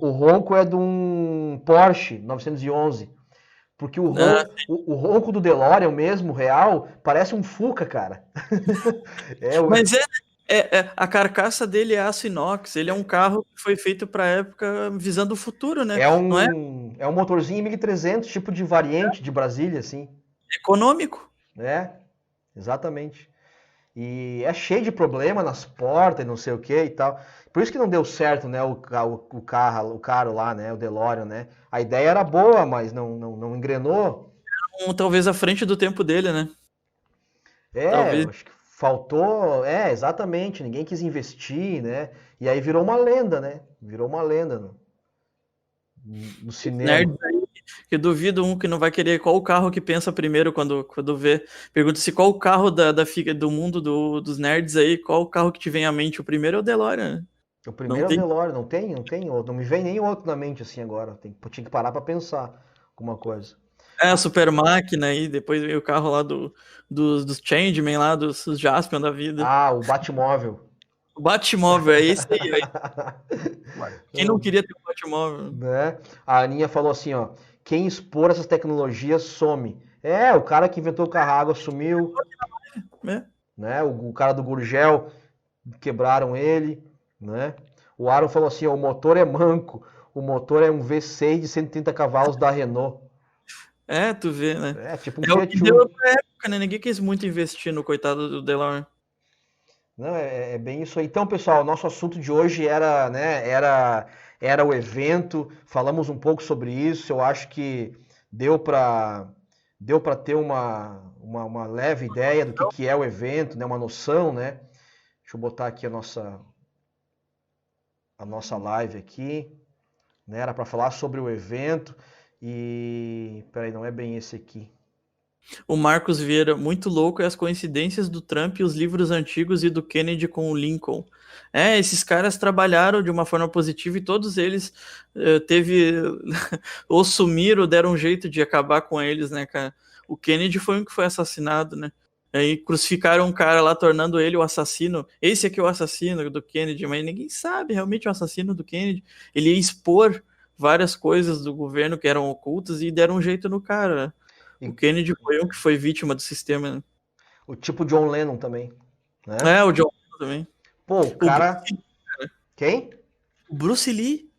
o ronco é de um Porsche 911. Porque o ronco do DeLorean mesmo, real, parece um Fuca, cara. Mas a carcaça dele é aço inox, ele é um carro que foi feito para a época visando o futuro, né? Não é É um motorzinho 1300, tipo de variante de Brasília, assim. econômico. Exatamente. E é cheio de problema nas portas e não sei o que e tal. Por isso que não deu certo, né, o carro lá, né, o DeLorean, né? A ideia era boa, mas não engrenou. Talvez à frente do tempo dele, né? Talvez. Acho que faltou, exatamente, ninguém quis investir, né? E aí virou uma lenda, né? Virou uma lenda no cinema. Nerds aí, que duvido um que não vai querer qual o carro que pensa primeiro quando vê. Pergunta-se qual o carro do mundo dos nerds aí, qual o carro que te vem à mente. O primeiro é o DeLorean, né? O primeiro é o DeLorean, não tem outro. Não me vem nem outro na mente assim agora. Tinha que parar pra pensar alguma coisa. A super máquina aí, depois veio o carro lá dos Changeman lá, dos Jaspion da vida. O Batmóvel. O Batmóvel, é esse aí, velho. Quem não queria ter um Batmóvel? Né? A Aninha falou assim, ó, quem expor essas tecnologias some. O cara que inventou o carro-água sumiu. Né? O cara do Gurgel, quebraram ele. Né? O Aaron falou assim, ó, o motor é manco. O motor é um V6 de 130 cavalos da Renault. Tu vê, né? Tipo um o que deu pra época, né? Ninguém quis muito investir no coitado do DeLorean. Não, é bem isso aí. Então, pessoal, nosso assunto de hoje era, né, era o evento. Falamos um pouco sobre isso. Eu acho que deu para ter uma leve ideia do que é o evento, né, uma noção, né? Deixa eu botar aqui a nossa live aqui. Né? Era para falar sobre o evento. E peraí, não é bem esse aqui. O Marcos Vieira, muito louco é as coincidências do Trump e os livros antigos e do Kennedy com o Lincoln. Esses caras trabalharam de uma forma positiva e todos eles ou sumiram, deram um jeito de acabar com eles, né, cara? O Kennedy foi um que foi assassinado, né? Aí crucificaram um cara lá, tornando ele o assassino. Esse aqui é o assassino do Kennedy, mas ninguém sabe realmente o assassino do Kennedy. Ele ia expor várias coisas do governo que eram ocultas e deram um jeito no cara, né? O Kennedy foi um que foi vítima do sistema, né? O tipo John Lennon também, né? O John Lennon também. Pô, o cara... Quem? O Bruce Lee.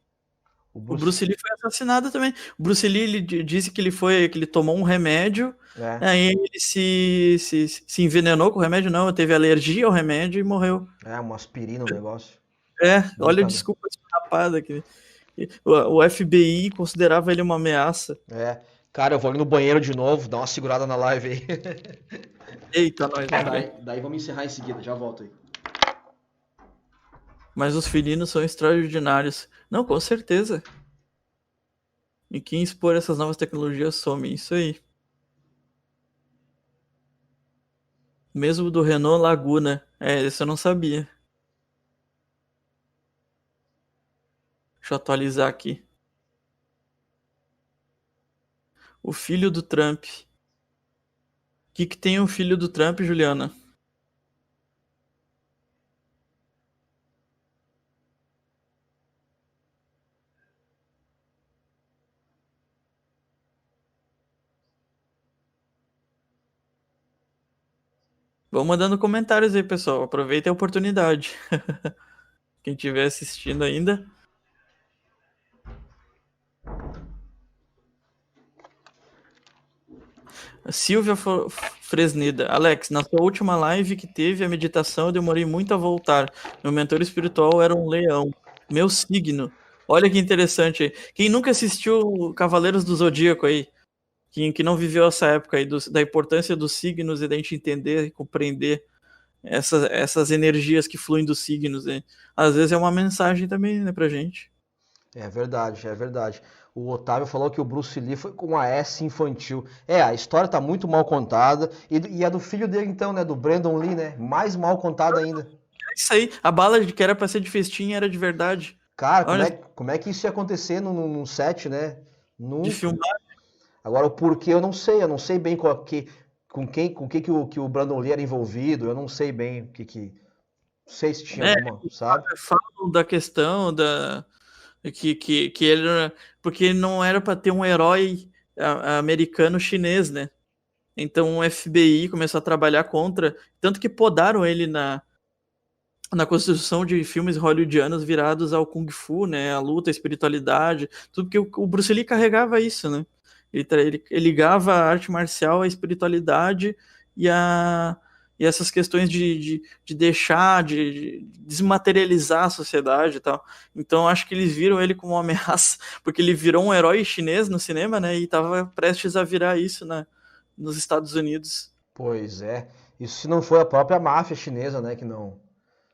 O Bruce Lee foi assassinado também. O Bruce Lee, ele disse que ele tomou um remédio, aí ele se envenenou com o remédio, não, teve alergia ao remédio e morreu. Uma aspirina o negócio. Olha, desculpa esfarrapada aqui. O FBI considerava ele uma ameaça. Cara, eu vou ali no banheiro de novo, dar uma segurada na live aí. Eita, nós vai. Daí vamos encerrar em seguida, já volto aí. Mas os felinos são extraordinários. Não, com certeza. E quem expor essas novas tecnologias some, isso aí. Mesmo do Renault Laguna. Esse eu não sabia. Deixa eu atualizar aqui. O filho do Trump. O que tem o filho do Trump, Juliana? Vão mandando comentários aí, pessoal. Aproveita a oportunidade. Quem estiver assistindo ainda. Silvia Fresneda. Alex, na sua última live que teve a meditação, eu demorei muito a voltar. Meu mentor espiritual era um leão. Meu signo. Olha que interessante aí. Quem nunca assistiu Cavaleiros do Zodíaco aí? Que não viveu essa época aí da importância dos signos e da gente entender e compreender essas energias que fluem dos signos. Né? Às vezes é uma mensagem também, né, pra gente. É verdade, é verdade. O Otávio falou que o Bruce Lee foi com uma S infantil. A história tá muito mal contada. E a do filho dele, então, né? Do Brandon Lee, né? Mais mal contada ainda. É isso aí. A bala que era pra ser de festinha era de verdade. Cara, Olha, como é que isso ia acontecer num set, né? de Nunca. filmar. Agora, o porquê eu não sei bem com que o Brandon Lee era envolvido, eu não sei bem não sei se tinha É, alguma, sabe? falam da questão que ele porque não era para ter um herói americano chinês, né? Então o FBI começou a trabalhar contra, tanto que podaram ele na construção de filmes hollywoodianos virados ao Kung Fu, né? A luta, a espiritualidade, tudo que o Bruce Lee carregava isso, né? Ele ligava a arte marcial à espiritualidade e, e essas questões de deixar, de desmaterializar a sociedade e tal. Então acho que eles viram ele como uma ameaça, porque ele virou um herói chinês no cinema, né? E estava prestes a virar isso nos Estados Unidos. Pois é. Isso se não foi a própria máfia chinesa, né? Que não,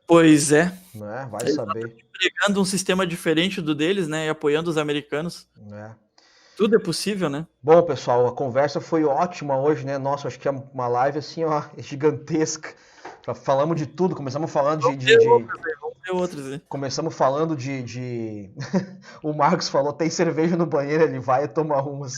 Pois é. né? Vai saber, Pregando um sistema diferente do deles, né? E apoiando os americanos. né? Tudo é possível, né? Bom, pessoal, a conversa foi ótima hoje, né? Nossa, acho que é uma live assim, ó, gigantesca. Falamos de tudo, começamos falando Vamos ter outros aí. começamos falando O Marcos falou, tem cerveja no banheiro, ele vai e toma umas.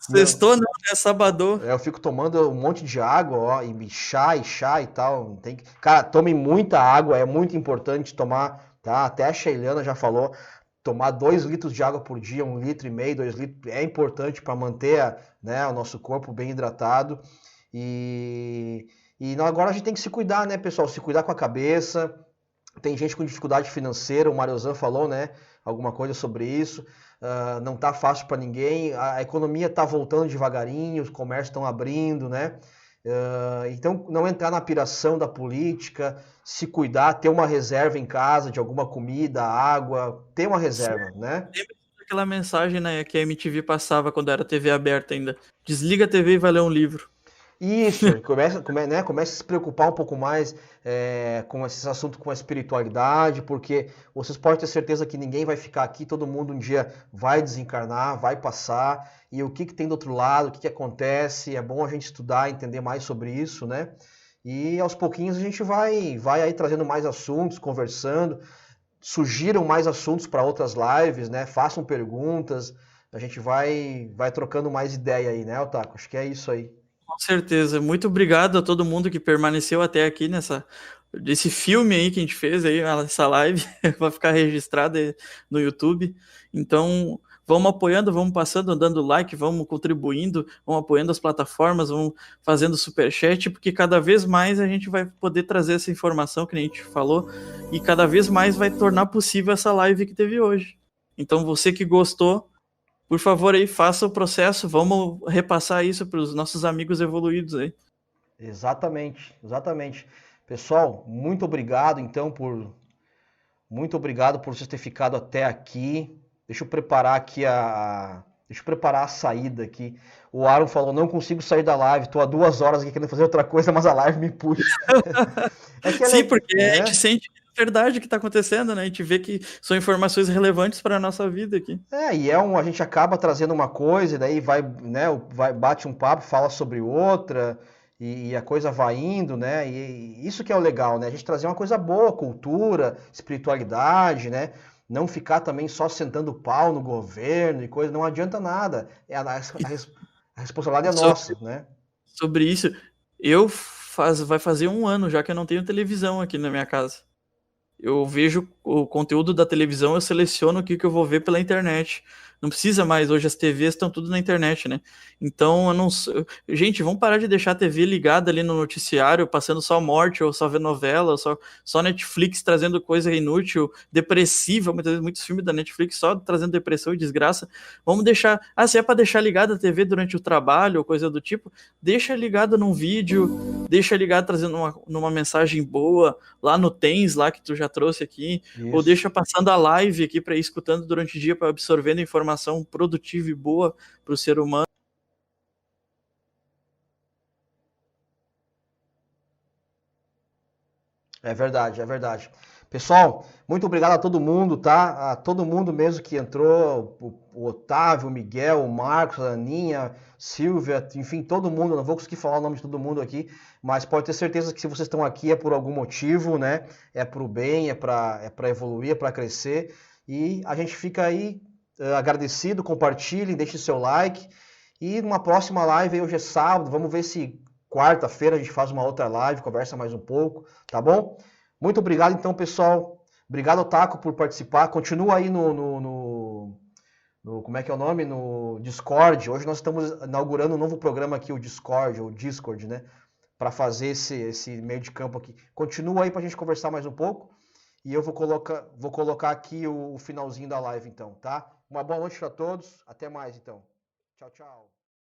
Sextou não, né? Sabadão. Eu fico tomando um monte de água, ó, e chá e tal. Cara, tome muita água, é muito importante tomar, tá? Até a Sheilana já falou, tomar 2 litros de água por dia, 1,5 litro, 2 litros, é importante para manter, né, o nosso corpo bem hidratado. E agora a gente tem que se cuidar, né, pessoal? Se cuidar com a cabeça. Tem gente com dificuldade financeira, o Mariozan falou, né? Alguma coisa sobre isso. Não tá fácil para ninguém. A economia tá voltando devagarinho, os comércios estão abrindo, né? Então, não entrar na piração da política, se cuidar, ter uma reserva em casa de alguma comida, água, ter uma reserva, né? Lembra daquela mensagem, né, que a MTV passava quando era TV aberta ainda. Desliga a TV e vai ler um livro. Isso, começa a se preocupar um pouco mais com esse assunto, com a espiritualidade, porque vocês podem ter certeza que ninguém vai ficar aqui, todo mundo um dia vai desencarnar, vai passar, e o que tem do outro lado, o que acontece, é bom a gente estudar, entender mais sobre isso, né? E aos pouquinhos a gente vai aí trazendo mais assuntos, conversando, sugiram mais assuntos para outras lives, né? Façam perguntas, a gente vai trocando mais ideia aí, né, Otaku? Acho que é isso aí. Com certeza. Muito obrigado a todo mundo que permaneceu até aqui desse filme aí que a gente fez aí, essa live, vai ficar registrada no YouTube. Então, vamos apoiando, vamos passando, dando like, vamos contribuindo, vamos apoiando as plataformas, vamos fazendo superchat, porque cada vez mais a gente vai poder trazer essa informação que a gente falou e cada vez mais vai tornar possível essa live que teve hoje. Então, você que gostou, por favor, aí, faça o processo, vamos repassar isso para os nossos amigos evoluídos aí. Exatamente. Pessoal, muito obrigado, então, muito obrigado por vocês terem ficado até aqui. Deixa eu preparar aqui Deixa eu preparar a saída aqui. O Aaron falou, não consigo sair da live, tô há 2 horas aqui querendo fazer outra coisa, mas a live me puxa. Sim, porque a gente sente verdade que está acontecendo, né? A gente vê que são informações relevantes para a nossa vida aqui. A gente acaba trazendo uma coisa, e daí bate um papo, fala sobre outra, e a coisa vai indo, né? E isso que é o legal, né? A gente trazer uma coisa boa, cultura, espiritualidade, né? Não ficar também só sentando pau no governo e coisa, não adianta nada. A responsabilidade é nossa, né? Sobre isso, vai fazer 1 ano já que eu não tenho televisão aqui na minha casa. Eu vejo o conteúdo da televisão, eu seleciono o que eu vou ver pela internet. Não precisa mais, hoje as TVs estão tudo na internet, né? Então, eu não. Gente, vamos parar de deixar a TV ligada ali no noticiário, passando só morte, ou só ver novela, só Netflix trazendo coisa inútil, depressiva, muitas vezes muitos filmes da Netflix só trazendo depressão e desgraça. Vamos deixar. Se é para deixar ligada a TV durante o trabalho, ou coisa do tipo, deixa ligada num vídeo, deixa ligada trazendo numa mensagem boa, lá no Tens, lá que tu já trouxe aqui, Isso. Ou deixa passando a live aqui para ir escutando durante o dia, para absorvendo informação produtiva e boa para o ser humano. É verdade. Pessoal, muito obrigado a todo mundo, tá? A todo mundo mesmo que entrou, o Otávio, o Miguel, o Marcos, a Aninha, Silvia, enfim, todo mundo. Não vou conseguir falar o nome de todo mundo aqui, mas pode ter certeza que se vocês estão aqui é por algum motivo, né? É pro bem, é para evoluir, é para crescer. E a gente fica aí agradecido, compartilhem, deixem seu like. E numa próxima live, aí hoje é sábado, vamos ver se quarta-feira a gente faz uma outra live, conversa mais um pouco, tá bom? Muito obrigado, então, pessoal. Obrigado, Taco, por participar. Continua aí no como é que é o nome? No Discord. Hoje nós estamos inaugurando um novo programa aqui, o Discord, né? Para fazer esse meio de campo aqui. Continua aí para a gente conversar mais um pouco. E eu vou colocar aqui o finalzinho da live, então, tá? Uma boa noite a todos. Até mais, então. Tchau, tchau.